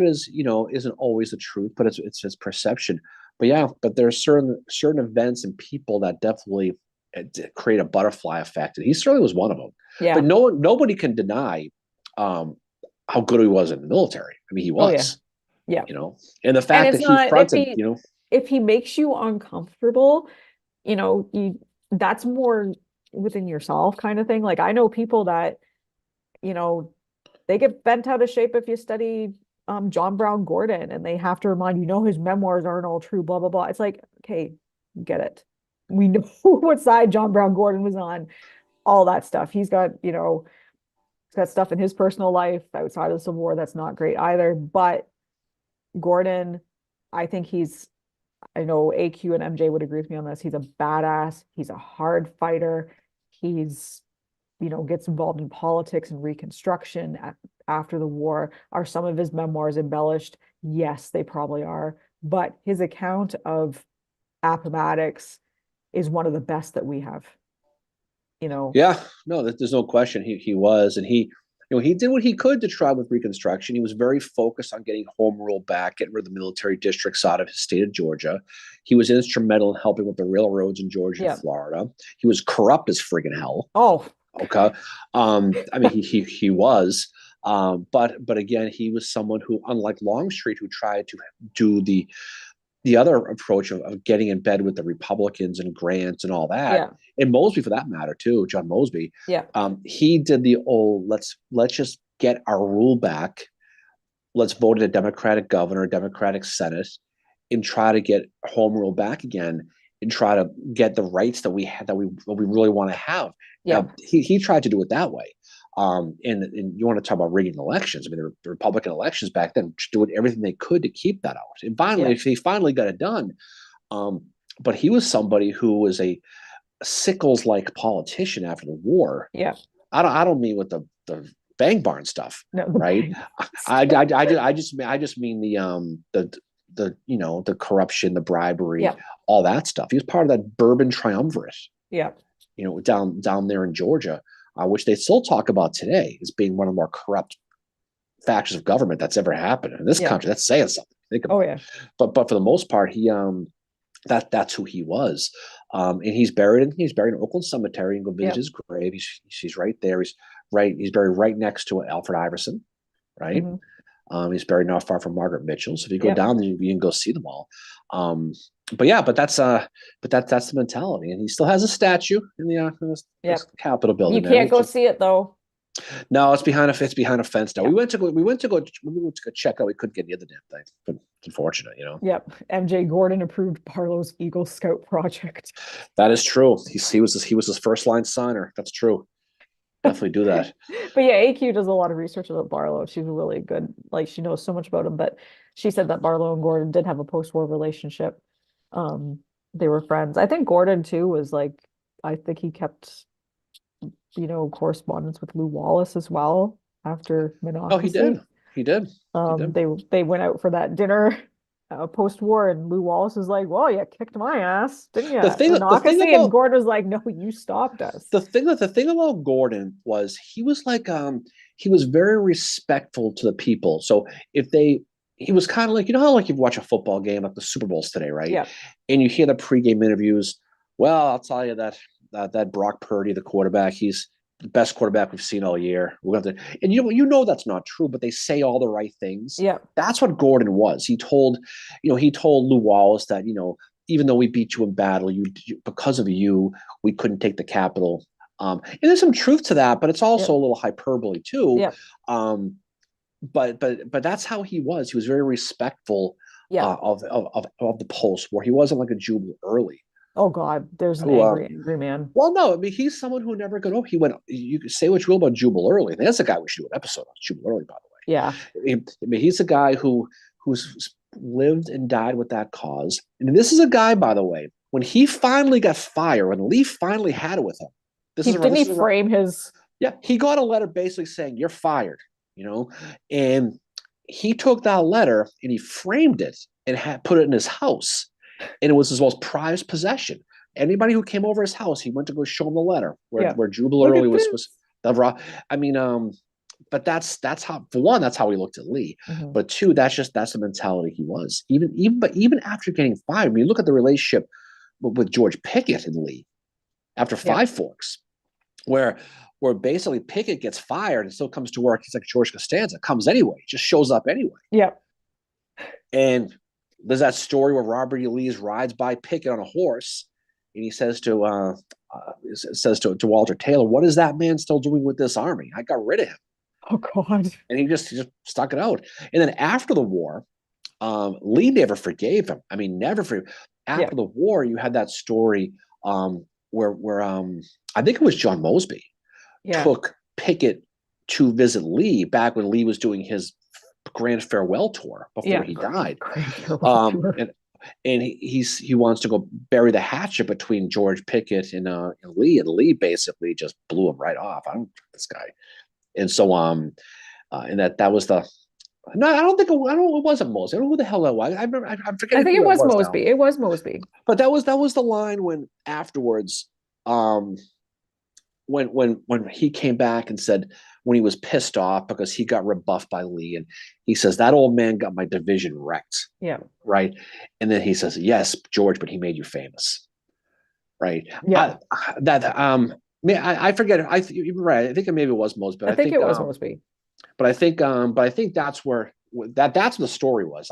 is, isn't always the truth, but it's just perception. But there are certain events and people that definitely create a butterfly effect, and he certainly was one of them. Yeah. But nobody can deny how good he was in the military. I mean, he was. Yeah. And the fact that he fronted, if he makes you uncomfortable, that's more within yourself kind of thing. Like I know people that, they get bent out of shape if you study John Brown Gordon, and they have to remind his memoirs aren't all true, blah, blah, blah. It's like, okay, get it. We know what side John Brown Gordon was on, all that stuff. He's got, he's got stuff in his personal life outside of the Civil War that's not great either. But Gordon, I think I know AQ and MJ would agree with me on this. He's a badass. He's a hard fighter. He's, gets involved in politics and Reconstruction after the war. Are some of his memoirs embellished? Yes, they probably are. But his account of Appomattox is one of the best that we have. Yeah, no, there's no question. He was, and he did what he could to try with Reconstruction. He was very focused on getting home rule back, getting rid of the military districts out of his state of Georgia. He was instrumental in helping with the railroads in Georgia and Florida. He was corrupt as friggin' hell. Oh, okay. I mean, he was. But again, he was someone who, unlike Longstreet, who tried to do the the other approach of getting in bed with the Republicans and Grant and all that, Yeah. and Mosby for that matter too, John Mosby. Yeah. He did the old let's just get our rule back. Let's vote in a Democratic governor, Democratic Senate, and try to get home rule back again, and try to get the rights that we had, that we really want to have. Yeah. He tried to do it that way. And you want to talk about rigging elections? I mean, the Republican elections back then doing everything they could to keep that out. And finally, he finally got it done. But he was somebody who was a Sickles-like politician after the war. Yeah. I don't mean with the bang barn stuff, No, right? I just mean the corruption, the bribery, all that stuff. He was part of that Bourbon triumvirate. Yeah. Down there in Georgia, which they still talk about today as being one of the more corrupt factions of government that's ever happened in this country. That's saying something. Think about it. But for the most part, he that's who he was. And he's buried in Oakland Cemetery, and go visit his grave. He's right there. He's buried right next to Alfred Iverson, right? Mm-hmm. He's buried not far from Margaret Mitchell. So if you go down there, you can go see them all. But that's the mentality, and he still has a statue in the Capitol building. You can't go see it though. No, it's behind a fence now. We went to go check out. We couldn't get near the damn thing. But it's unfortunate, Yep. MJ Gordon approved Barlow's Eagle Scout project. That is true. He was his first line signer. That's true. Definitely do that. But yeah, AQ does a lot of research about Barlow. She's really good. Like, she knows so much about him. But she said that Barlow and Gordon did have a post-war relationship. They were friends. I think Gordon too was like, I think he kept correspondence with Lew Wallace as well after Monocacy. Oh, he did. They went out for that dinner post-war, and Lew Wallace was like, well, you kicked my ass, didn't you? And Gordon was like, no, you stopped us. The thing about Gordon was he was like, he was very respectful to the people. So he was kind of like, how like you watch a football game, like the Super Bowls today, right? Yeah. And you hear the pregame interviews. Well, I'll tell you that Brock Purdy, the quarterback, he's the best quarterback we've seen all year. And that's not true, but they say all the right things. Yeah. That's what Gordon was. He told Lew Wallace that, even though we beat you in battle, because of you, we couldn't take the Capitol. And there's some truth to that, but it's also a little hyperbole too. Yeah. But that's how he was. He was very respectful of the post-war. He wasn't like a Jubal Early. Oh God, there's an angry man. Well, no, I mean, he's someone who never got over. You could say what you will about Jubal Early. That's a guy we should do an episode on, Jubal Early, by the way. Yeah. I mean, he's a guy who's lived and died with that cause. And this is a guy, by the way, when he finally got fired, when Lee finally had it with him. Didn't he frame his? Yeah, he got a letter basically saying, you're fired, and he took that letter and he framed it and put it in his house. And it was his most prized possession. Anybody who came over his house, he went to go show him the letter where Jubal Early was the raw. I mean, but that's how, for one, that's how he looked at Lee. Mm-hmm. But two, that's the mentality he was. Even after getting fired, I mean, look at the relationship with George Pickett and Lee after Five Forks, where basically Pickett gets fired and still comes to work. He's like George Costanza, comes anyway, just shows up anyway. Yeah. And there's that story where Robert E. Lee rides by Pickett on a horse, and he says to Walter Taylor, "What is that man still doing with this army? I got rid of him." Oh God! And he just stuck it out. And then after the war, Lee never forgave him. I mean, never forgave. After the war, you had that story where I think it was John Mosby took Pickett to visit Lee back when Lee was doing his grand farewell tour before he died. And he wants to go bury the hatchet between George Pickett and Lee, and Lee basically just blew him right off. I don't this guy. And so and that was the no, it wasn't Mosby. I don't know who the hell that was. I'm forgetting. I think it was Mosby. Now. It was Mosby. But that was the line when afterwards, when he came back and said, when he was pissed off because he got rebuffed by Lee, and he says, that old man got my division wrecked. Yeah. Right. And then he says, yes, George, but he made you famous. Right. Yeah. I forget. You're right. I think maybe it was Mosby. I think it was Mosby. But I think that's where that's what the story was.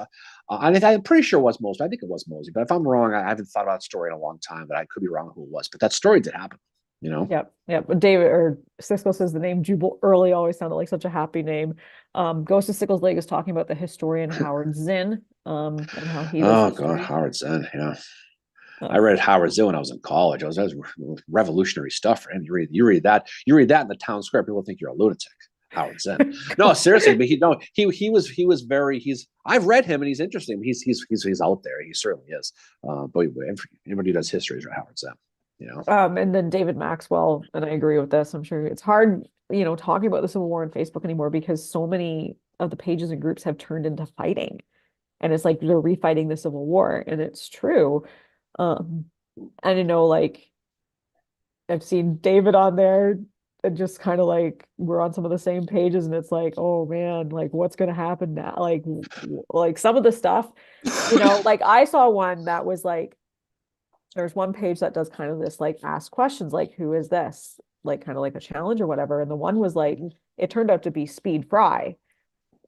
I'm pretty sure it was Mosby. I think it was Mosby, but if I'm wrong, I haven't thought about that story in a long time. But I could be wrong who it was. But that story did happen. You know. Yep, yep. But David or Siskel says the name Jubal Early always sounded like such a happy name. Ghost of Sickles Lake is talking about the historian Howard Zinn, and how he does Oh God, history. Howard Zinn. Yeah, I Um, read Howard Zinn when I was in college. That was revolutionary stuff for him. You read that in the town square. People think you're a lunatic. Howard Zinn. No, God. seriously, but he was very he's. I've read him and he's interesting. He's out there. He certainly is. But anybody who does history is Howard Zinn. You know. And then David Maxwell, and I agree with this. I'm sure it's hard, talking about the Civil War on Facebook anymore because so many of the pages and groups have turned into fighting. And it's like they're refighting the Civil War. And it's true. Um, and like I've seen David on there and just kind of like we're on some of the same pages, and it's like, oh man, like what's gonna happen now? Like some of the stuff, like I saw one that was like there's one page that does kind of this like ask questions like who is this? Like kind of like a challenge or whatever. And the one was like it turned out to be Speed Fry.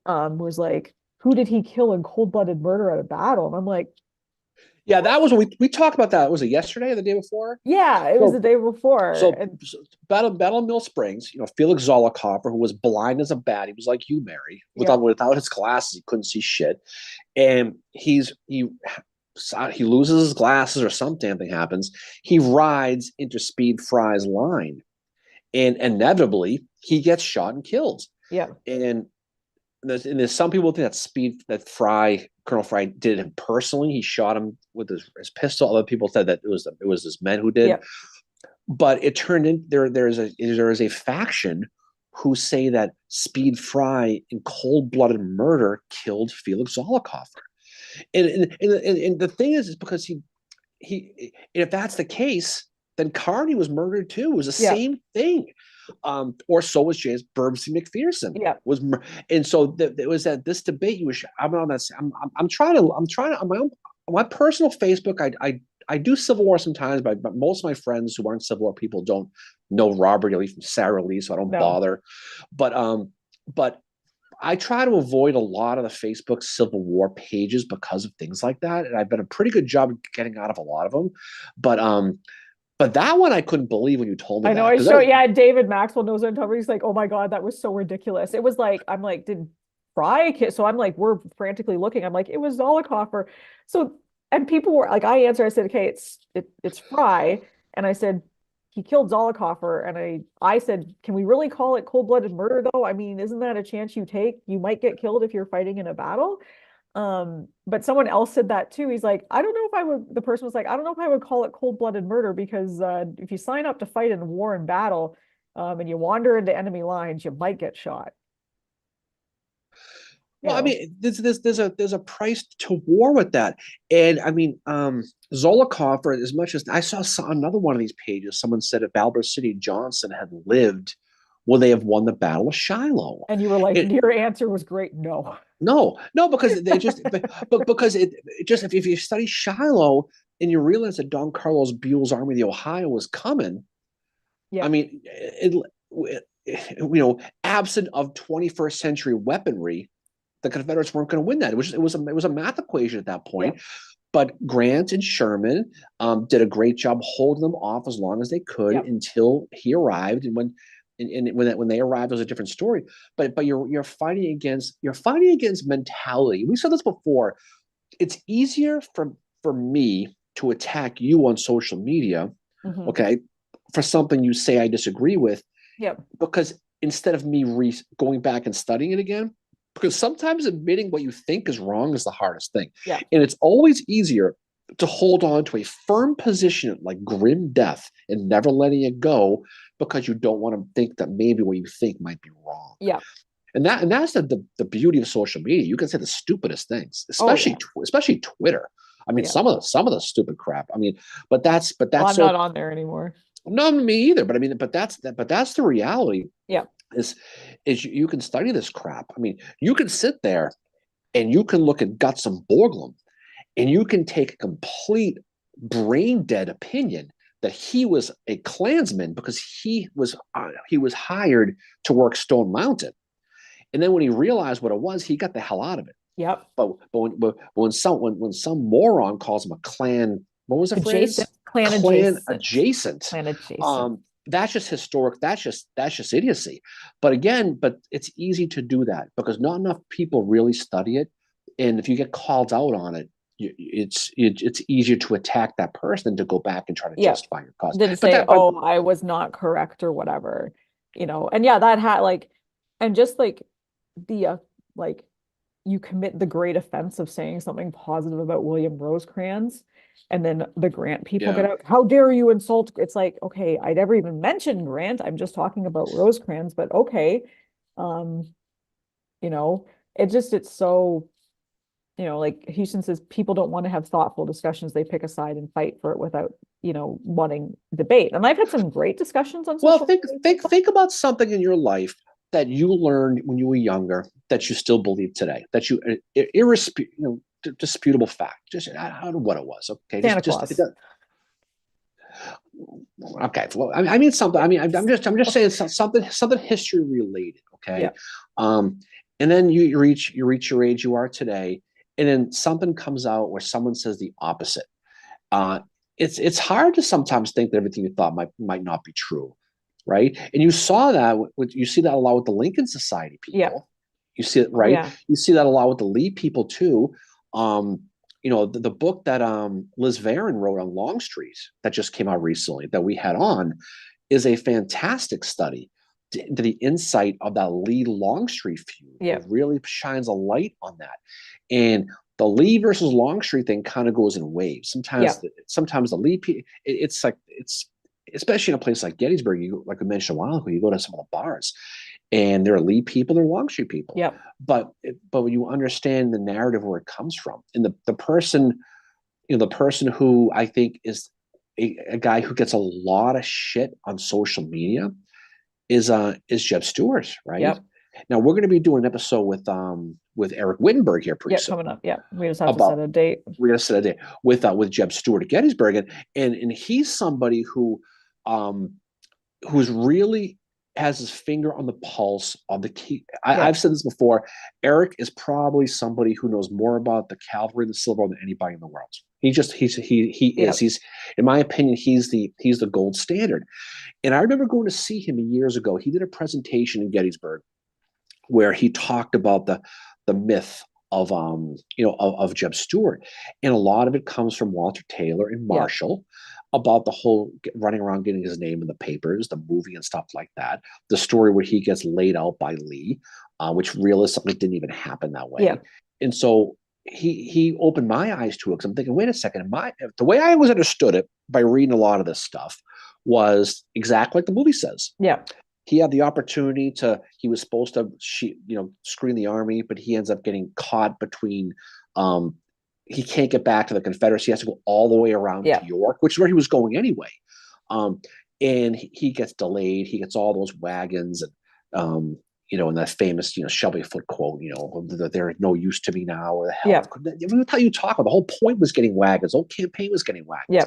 Was like, who did he kill in cold-blooded murder at a battle? And I'm like, Yeah, that was we talked about that. Was it yesterday or the day before? yeah, it was the So day before. so, And so Battle Mill Springs, Felix Zollicoffer, who was blind as a bat, he was like you, Mary, yeah, without his glasses, he couldn't see shit, and he loses his glasses or some damn thing happens. He rides into Speed Fry's line, and inevitably he gets shot and killed. yeah, And there's some people think that Colonel Fry did him personally. He shot him with his pistol. Other people said that it was his men who did. yeah, But it turned in there is a faction who say that Speed Fry in cold-blooded murder killed Felix Zollicoffer. And the thing is because he if that's the case, then Carney was murdered too. It was the yeah, same thing. Or so was James Burbsy McPherson. yeah. And so it was at this debate. I'm on that. I'm trying to on my personal Facebook. I do Civil War sometimes, but most of my friends who aren't Civil War people don't know Robert E. Lee from Sarah Lee, so I don't No. bother. But I try to avoid a lot of the Facebook Civil War pages because of things like that, and I've done a pretty good job getting out of a lot of them. But but that one I couldn't believe when you told me I know that. I 'Cause show, that, yeah, David Maxwell knows what I'm talking about. He's like, oh my God, that was so ridiculous. It was like, I'm like, did Fry kill? So I'm like, we're frantically looking. I'm like, it was Zollicoffer. So, and people were like, I answered, I said, okay, it's Fry. And I said, he killed Zollicoffer. And I said, can we really call it cold-blooded murder though? I mean, isn't that a chance you take? You might get killed if you're fighting in a battle. But someone else said that too. He's like, I don't know if I would, the person was like, I don't know if I would call it cold-blooded murder because if you sign up to fight in war and battle, and you wander into enemy lines, you might get shot. You well, I know. mean, there's a price to war with that, and I mean, Zollicoffer. As much as I saw another one of these pages, someone said if Albert City Johnson had lived, would they have won the Battle of Shiloh? And you were like, It, your answer was great. No. no, because they just, but because it just if you study Shiloh and you realize that Don Carlos Buell's Army of the Ohio was coming, I Yeah. mean, absent of 21st century weaponry, the Confederates weren't going to win that. It was a math equation at that Yeah. point. But Grant and Sherman did a great job holding them off as long as they could Yeah. until he arrived. And when they arrived, it was a different story. But you're fighting against mentality. We said this before. It's easier for me to attack you on social media, Hmm. okay, for something you say I disagree with, Yep. because instead of me going back and studying it again, because sometimes admitting what you think is wrong is the hardest thing. Yeah. And it's always easier to hold on to a firm position like grim death and never letting it go because you don't want to think that maybe what you think might be wrong. Yeah. And that's the beauty of social media. You can say the stupidest things, Oh yeah. especially Twitter. I mean, Yeah. some of the stupid crap. I mean, but that's Well, I'm so not on there anymore. not me either. But I mean, but that's the reality. Yeah. Is you can study this crap. I mean, you can sit there and you can look at Guts and Borglum, and you can take a complete brain dead opinion that he was a Klansman because he was hired to work Stone Mountain, and then when he realized what it was, he got the hell out of it. Yep. But when some moron calls him a clan, what was the Adjacent, phrase? clan Clan adjacent, adjacent. clan adjacent. That's just historic. That's just idiocy. But again, it's easy to do that because not enough people really study it, and if you get called out on it, it's easier to attack that person than to go back and try to Yep. justify your cause. Didn't But say, that, but oh, I was not correct or whatever, and yeah, that had like, and just like the like you commit the great offense of saying something positive about William Rosecrans, and then the Grant people get yeah, out. How dare you insult? It's like, okay, I never even mentioned Grant. I'm just talking about Rosecrans, but okay. Um, you know, it's so, like Houston says, people don't want to have thoughtful discussions. They pick a side and fight for it without, wanting debate. And I've had some great discussions on well, social think media. think think about something in your life that you learned when you were younger that you still believe today. That you disputable fact. Just I don't know what it was. Okay, Santa just Claus. okay. Well, I mean something. I mean, I'm just saying something history related. Okay, Yeah. um, and then you reach your age you are today, and then something comes out where someone says the opposite. Uh, it's hard to sometimes think that everything you thought might not be true, right? And you saw that you see that a lot with the Lincoln Society Yeah. people. You see it, Oh right? yeah. You see that a lot with the Lee people too. The book that Liz Varon wrote on Longstreet that just came out recently that we had on is a fantastic study into the insight of that Lee Longstreet feud. Yeah. It really shines a light on that. And the Lee versus Longstreet thing kind of goes in waves. Yeah. Sometimes the Lee, it's like it's especially in a place like Gettysburg. You like we mentioned a while ago, you go to some of the bars, and there are Lee people, there are Longstreet people. Yep. But when you understand the narrative where it comes from, and the person, the person who I think is a guy who gets a lot of shit on social media is Jeb Stewart, right? Yep. Now we're going to be doing an episode with Eric Wittenberg here pretty Yeah. soon Coming up. Yeah. We just have to set about a date. we're going to set a day with Jeb Stewart at Gettysburg, and he's somebody um who's really has his finger on the pulse of the key. Yeah. I've said this before. Eric is probably somebody who knows more about the cavalry and the Civil War than anybody in the world. He Yeah. is. He's, in my opinion, he's the gold standard. And I remember going to see him years ago. He did a presentation in Gettysburg where he talked about the myth of Jeb Stewart, and a lot of it comes from Walter Taylor and Yeah. Marshall about the whole running around getting his name in the papers, the movie and stuff like that. The story where he gets laid out by Lee, which realistically didn't even happen that way. Yeah. And so he opened my eyes to it because I'm thinking, wait a second, the way I was understood it by reading a lot of this stuff was exactly like the movie says. Yeah. He had the opportunity he was supposed to screen the army, but he ends up getting caught between he can't get back to the Confederacy. He has to go all the way around Yeah. to York, which is where he was going anyway. And he gets delayed. He gets all those wagons and that famous, Shelby Foote quote, that they're no use to me now, or the hell. Yeah. Every time you talk about, the whole point was getting wagons. The whole campaign was getting wagons. Yeah.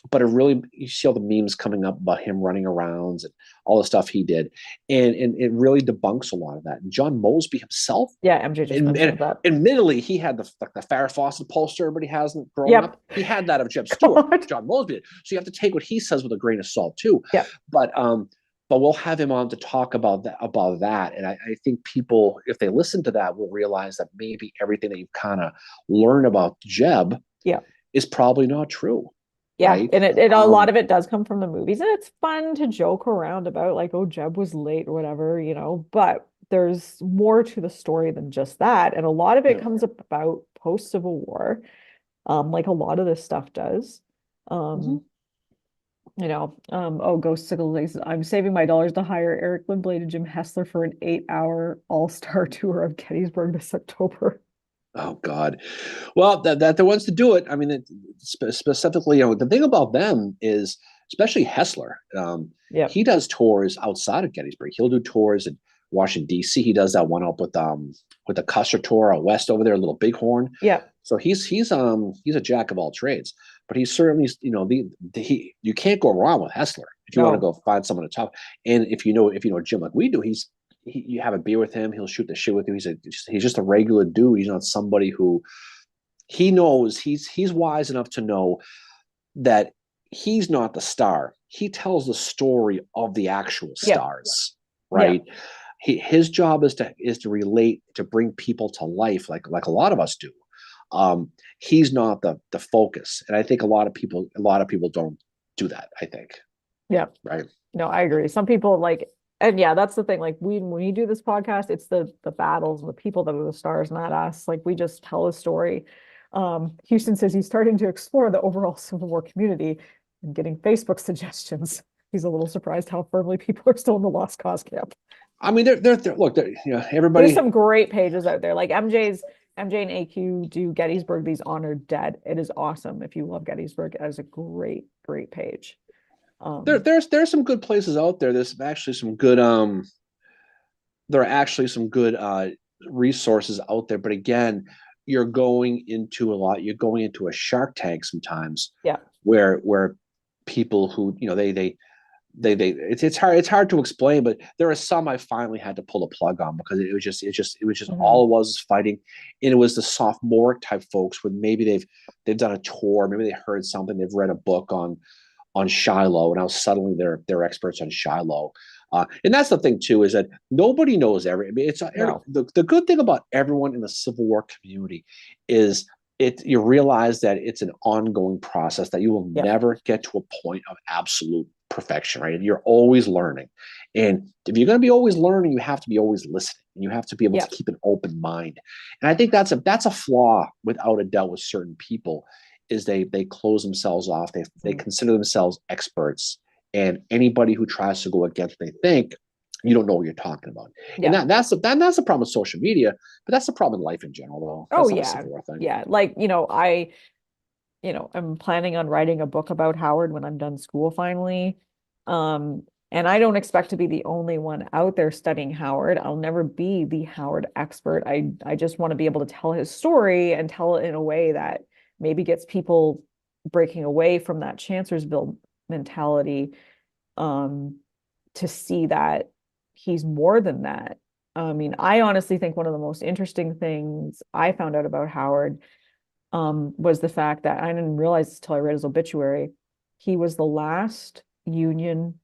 But it really, you see all the memes coming up about him running around and all the stuff he did, and it really debunks a lot of that. And John Mosby himself, Yeah. MJ just mentioned that. admittedly, he had the Farrah Fawcett poster everybody has growing Yep. up. He had that of Jeb Stewart, God. John Mosby. So you have to take what he says with a grain of salt too. Yeah. But we'll have him on to talk about that. And I think people, if they listen to that, will realize that maybe everything that you've kind of learned about Jeb, is probably not true. Yeah, right? and it a lot of it does come from the movies, and it's fun to joke around about like, oh, Jeb was late or whatever, but there's more to the story than just that. And a lot of it comes about post-Civil War, like a lot of this stuff does. Ghost Sickle says, I'm saving my dollars to hire Eric Lindblade and Jim Hessler for an 8-hour all-star tour of Gettysburg this October. Oh God. Well, that the ones to do it. I mean, specifically, the thing about them is, especially Hessler. He does tours outside of Gettysburg. He'll do tours in Washington D.C. He does that one up with the Custer tour out west over there, Little Bighorn. Yeah. So he's a jack of all trades, but he's certainly, you can't go wrong with Hessler if you want to go find someone to talk. And if you know Jim like we do, he's you have a beer with him, he'll shoot the shit with you. He's just a regular dude. He's not somebody who he knows he's wise enough to know that he's not the star. He tells the story of the actual Yeah. stars, Yeah. right? His job is to relate, to bring people to life, like a lot of us do. He's not the focus, and I think a lot of people don't do that. I think, Yeah. right? No, I agree. Some people like, and yeah, that's the thing. Like when we do this podcast, it's the battles and the people that are the stars, not us. Like we just tell a story. Houston says he's starting to explore the overall Civil War community and getting Facebook suggestions. He's a little surprised how firmly people are still in the Lost Cause camp. I mean, look, There's everybody. some great pages out there. Like MJ and AQ do Gettysburg, These Honored Dead. It is awesome. If you love Gettysburg, it is a great, great page. There's some good places out there. There's actually some good there are actually some good resources out there. But again, you're going into a Shark Tank sometimes. Yeah. Where people who it's hard to explain, but there are some I finally had to pull the plug on because all it was fighting, and it was the sophomoric type folks when maybe they've done a tour, maybe they heard something, they've read a book on Shiloh, and now suddenly they're experts on Shiloh. And that's the thing too, is that nobody knows I mean, the good thing about everyone in the Civil War community is you realize that it's an ongoing process, that you will never get to a point of absolute perfection, right? And you're always learning. And if you're going to be always learning, you have to be always listening, and you have to be able to keep an open mind. And I think that's a flaw without a doubt with certain people, is they close themselves off. They consider themselves experts, and anybody who tries to go against what they think, you don't know what you're talking about. Yeah. And that's the problem with social media, but that's the problem in life in general, though. That's yeah. Like, I'm planning on writing a book about Howard when I'm done school finally. And I don't expect to be the only one out there studying Howard. I'll never be the Howard expert. I just want to be able to tell his story and tell it in a way that maybe gets people breaking away from that Chancellorsville mentality, to see that he's more than that. I mean, I honestly think one of the most interesting things I found out about Howard was the fact that I didn't realize this until I read his obituary. He was the last Union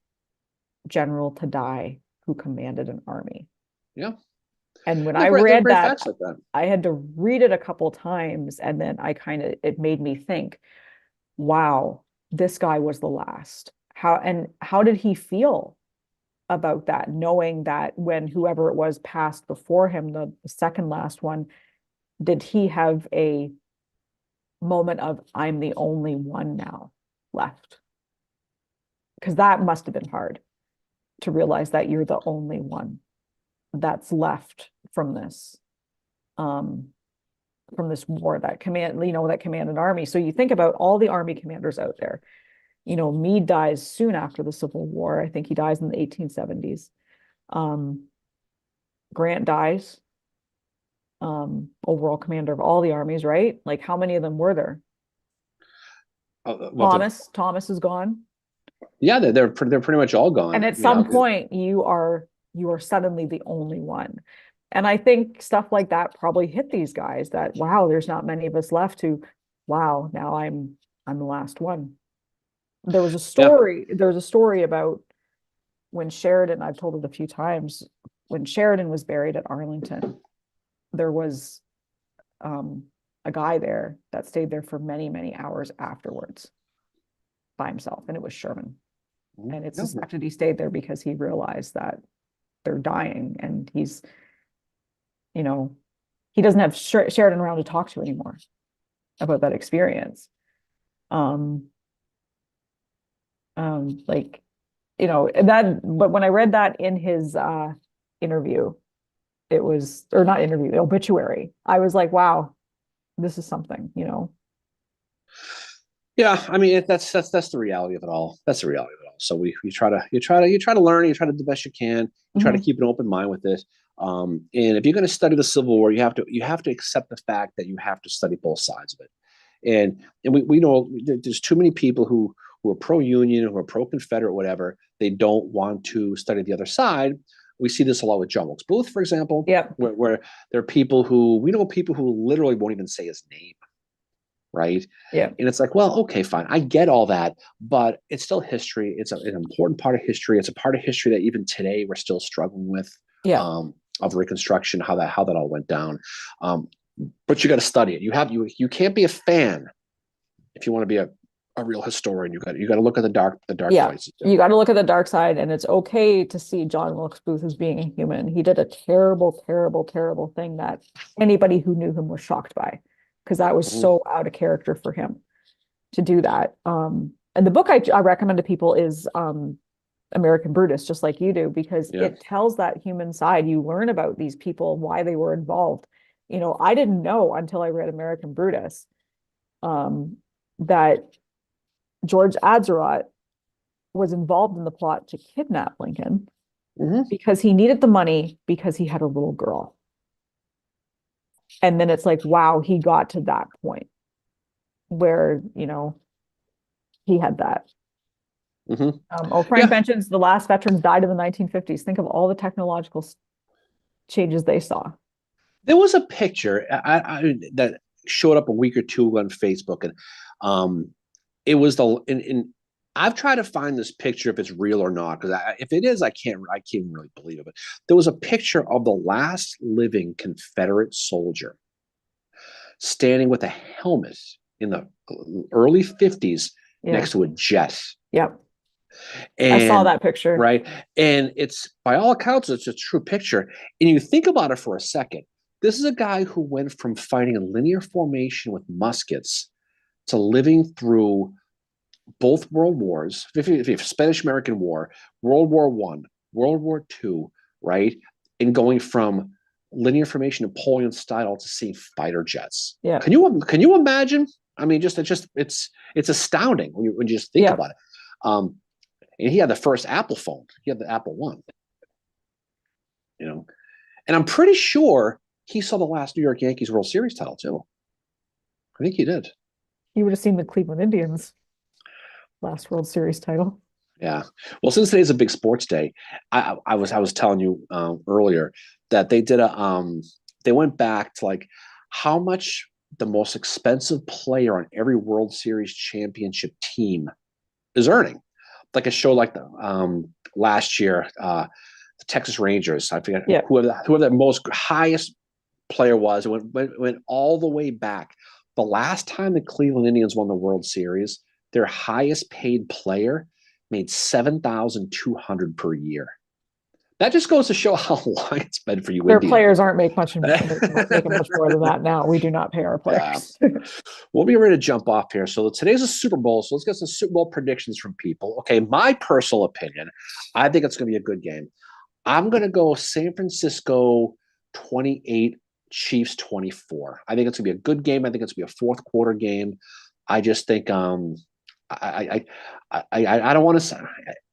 general to die who commanded an army. Yeah. And when I read that, like that, I had to read it a couple times, and then it made me think, wow, this guy was the last. How did he feel about that, knowing that when whoever it was passed before him, the second last one, did he have a moment of, I'm the only one now left? Because that must have been hard to realize that you're the only one that's left from this war that commanded army. So you think about all the army commanders out there. Meade dies soon after the Civil War. I think he dies in the 1870s. Grant dies, overall commander of all the armies, right? Like, how many of them were there? Thomas is gone. Yeah, they're pretty much all gone. And at some point, you are suddenly the only one. And I think stuff like that probably hit these guys, that, wow, there's not many of us left, to, wow, now I'm the last one. There was a story about when Sheridan, I've told it a few times, when Sheridan was buried at Arlington, there was a guy there that stayed there for many, many hours afterwards by himself, and it was Sherman. And it's suspected he stayed there because he realized that they're dying, and he's, he doesn't have Sheridan around to talk to anymore about that experience. But when I read that in his interview, or not interview, obituary, I was like, wow, this is something, Yeah, I mean, that's the reality of it all. That's the reality of it all. So you try to learn, you try to do the best you can, you try to keep an open mind with it. And if you're going to study the Civil War, you have to accept the fact that you have to study both sides of it. And we know there's too many people who are pro-Union, who are pro-Confederate, whatever. They don't want to study the other side, We see this a lot with John Wilkes Booth, for example, Yep. where there are people who we know people who literally won't even say his name, right? Yep. And it's like, well, okay, fine, I get all that, but it's still history. It's an important part of history. It's a part of history that even today we're still struggling with. Yeah. Of Reconstruction, how that all went down. But you got to study it. You can't be a fan if you want to be a real historian. You got to look at the dark places. You got to look at the dark side, and it's okay to see John Wilkes Booth as being a human. He did a terrible, terrible, terrible thing that anybody who knew him was shocked by, because that was so out of character for him to do that. And the book I recommend to people is American Brutus, just like you do, because it tells that human side. You learn about these people, why they were involved. I didn't know until I read American Brutus that George Atzerodt was involved in the plot to kidnap Lincoln because he needed the money because he had a little girl. And then it's like, wow, he got to that point where, he had that. Frank mentions the last veterans died in the 1950s. Think of all the technological changes they saw. There was a picture that showed up a week or two ago on Facebook, and it was I've tried to find this picture if it's real or not, because if it is, I can't really believe it. But there was a picture of the last living Confederate soldier standing with a helmet in the early 50s next to a jet. Yep. And, I saw that picture. Right. And it's, by all accounts, it's a true picture. And you think about it for a second. This is a guy who went from fighting in linear formation with muskets to living through both world wars, Spanish-American War, World War I, World War II, right? And going from linear formation Napoleon style to seeing fighter jets. Yeah. Can you imagine? I mean, it's astounding when you just think about it. And he had the first Apple phone. He had the Apple One. And I'm pretty sure he saw the last New York Yankees World Series title too. I think he did. You would have seen the Cleveland Indians last World Series title. Yeah. Well, since today's a big sports day, I was telling you earlier that they did they went back to like how much the most expensive player on every World Series championship team is earning. Like a show like the last year, the Texas Rangers. I forget whoever the most highest player was. It went all the way back. The last time the Cleveland Indians won the World Series, their highest paid player made $7,200 per year. That just goes to show how long it's been for you. Their players aren't making much more than that now. We do not pay our players. We'll be ready to jump off here. So today's a Super Bowl, so let's get some Super Bowl predictions from people. Okay, my personal opinion, I think it's going to be a good game. I'm going to go San Francisco 28, Chiefs 24. I think it's going to be a good game. I think it's going to be a fourth quarter game. I just think I don't want to say,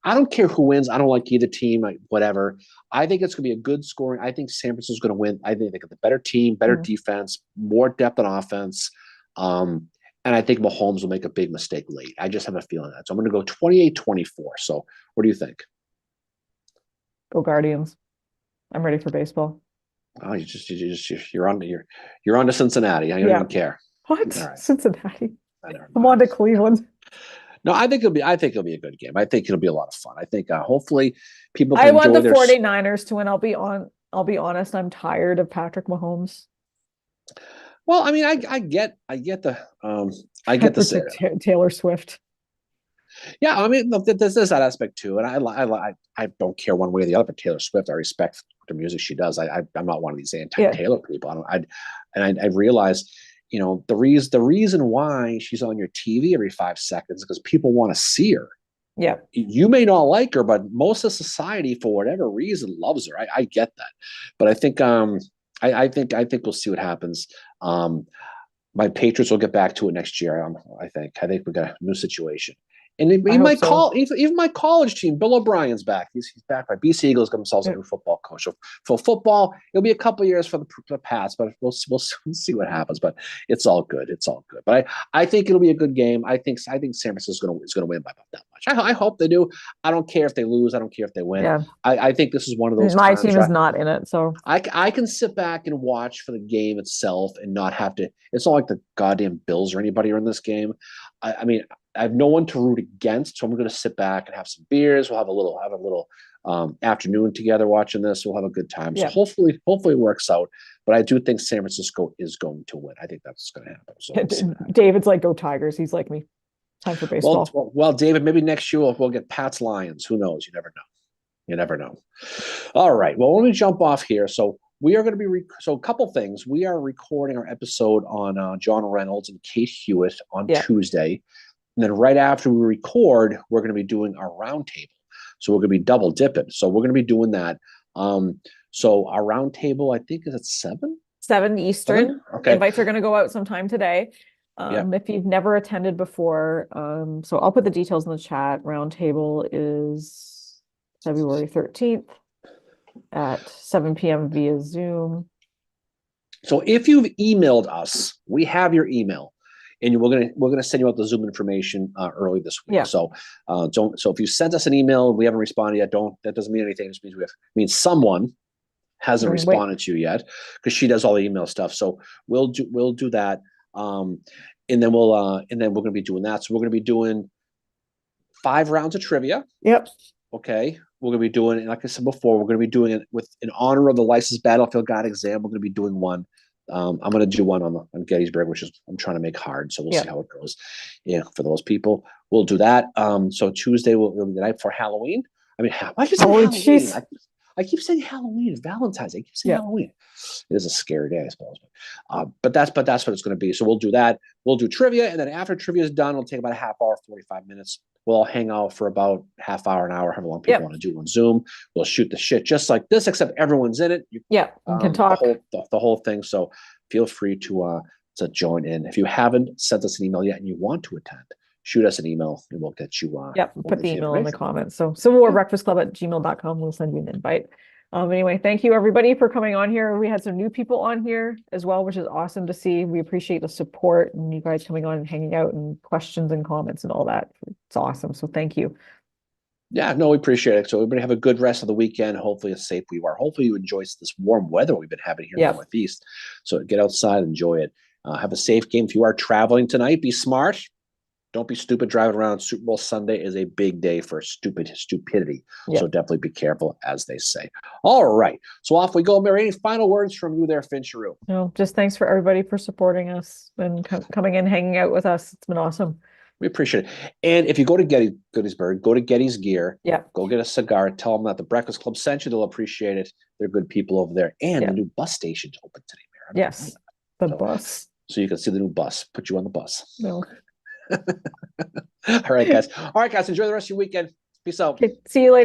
I don't care who wins. I don't like either team, whatever. I think it's going to be a good scoring. I think San Francisco's going to win. I think they got the better team, better defense, more depth on offense. And I think Mahomes will make a big mistake late. I just have a feeling that. So I'm going to go 28-24. So what do you think? Go Guardians. I'm ready for baseball. Oh, you're on to Cincinnati. I don't even care. What? Right. Cincinnati. I'm on to Cleveland. No, I think it'll be a good game. I think it'll be a lot of fun. I think hopefully people can I want enjoy the 49ers to win. I'll be honest, I'm tired of Patrick Mahomes. Well, I mean, I get the Taylor Swift. Yeah, I mean, there's that aspect too, and I don't care one way or the other for Taylor Swift. I respect the music she does. I'm not one of these anti-Taylor people. I realize, the reason why she's on your TV every 5 seconds is because people want to see her. Yeah, you may not like her, but most of society, for whatever reason, loves her. I get that, but I think I think we'll see what happens. My Patriots will get back to it next year. I think we got a new situation. And I he hope might so. call even my college team. Bill O'Brien's back. He's back. By BC Eagles got themselves a Yeah. new football coach. So for football, it'll be a couple of years for the Pats, but we'll see what happens. But it's all good. It's all good. But I think it'll be a good game. I think San Francisco is going to win by about that much. I hope they do. I don't care if they lose. I don't care if they win. Yeah. I think this is one of those My times. team is not in it, so I can sit back and watch for the game itself and not have to. It's not like the goddamn Bills or anybody are in this game. I mean, I have no one to root against, so I'm going to sit back and have some beers. We'll have a little afternoon together watching this. We'll have a good time. So yeah. hopefully it works out. But I do think San Francisco is going to win. I think that's going to happen. So we'll see what happens. David's like, go Tigers. He's like me. Time for baseball. Well, David, maybe next year we'll get Pat's Lions. Who knows? You never know. You never know. All right. Well, let me jump off here. So we are going to be so a couple things. We are recording our episode on John Reynolds and Kate Hewitt on Tuesday, and then right after we record, we're going to be doing our roundtable. So we're going to be double dipping. So we're going to be doing that. So our roundtable, I think, is at 7 Eastern. 7? Okay. Invites are going to go out sometime today. If you've never attended before, so I'll put the details in the chat. Roundtable is February 13th at 7 p.m. via Zoom. So if you've emailed us, we have your email, and we're gonna send you out the Zoom information early this week. Yeah. So So if you sent us an email and we haven't responded yet, that doesn't mean anything. It just means someone hasn't responded to you yet, because she does all the email stuff. So we'll do that, and then we're gonna be doing that. So we're gonna be doing 5 rounds of trivia. Yep. Okay. We're going to be doing it, like I said before, we're going to be doing it in honor of the Licensed Battlefield Guide exam. We're going to be doing one. I'm going to do one on Gettysburg, which is I'm trying to make hard. So we'll see how it goes. Yeah, for those people, we'll do that. So Tuesday will be the night for Halloween. I mean, why keep saying Halloween? I keep saying Halloween. It's Valentine's Day. I keep saying Halloween. It is a scary day, I suppose. But that's what it's going to be. So we'll do that. We'll do trivia, and then after trivia is done, it'll take about a half hour, 45 minutes. We'll all hang out for about half hour, an hour, however long people want to do on Zoom. We'll shoot the shit just like this, except everyone's in it. You can talk the whole thing. So feel free to join in. If you haven't sent us an email yet and you want to attend, shoot us an email and we'll get you. Put the email in the comments. So civilwarbreakfastclub@gmail.com. We'll send you an invite. Anyway, thank you everybody for coming on here. We had some new people on here as well, which is awesome to see. We appreciate the support and you guys coming on and hanging out and questions and comments and all that. It's awesome. So thank you. Yeah, no, we appreciate it. So everybody have a good rest of the weekend. Hopefully it's safe where you are. Hopefully you enjoy this warm weather we've been having here in the Northeast. So get outside, enjoy it. Have a safe game. If you are traveling tonight, be smart. Don't be stupid driving around. Super Bowl Sunday is a big day for stupidity. So definitely be careful, as they say. All right. So off we go. Mary, any final words from you there, Fincheru? No, just thanks for everybody for supporting us and coming in, hanging out with us. It's been awesome. We appreciate it. And if you go to Gettysburg, go to Getty's Gear. Yeah. Go get a cigar. Tell them that the Breakfast Club sent you. They'll appreciate it. They're good people over there. And the new bus station's open today, Mary. Yes. The bus. So you can see the new bus. Put you on the bus. No. All right, guys. Enjoy the rest of your weekend. Peace out. Okay, see you later.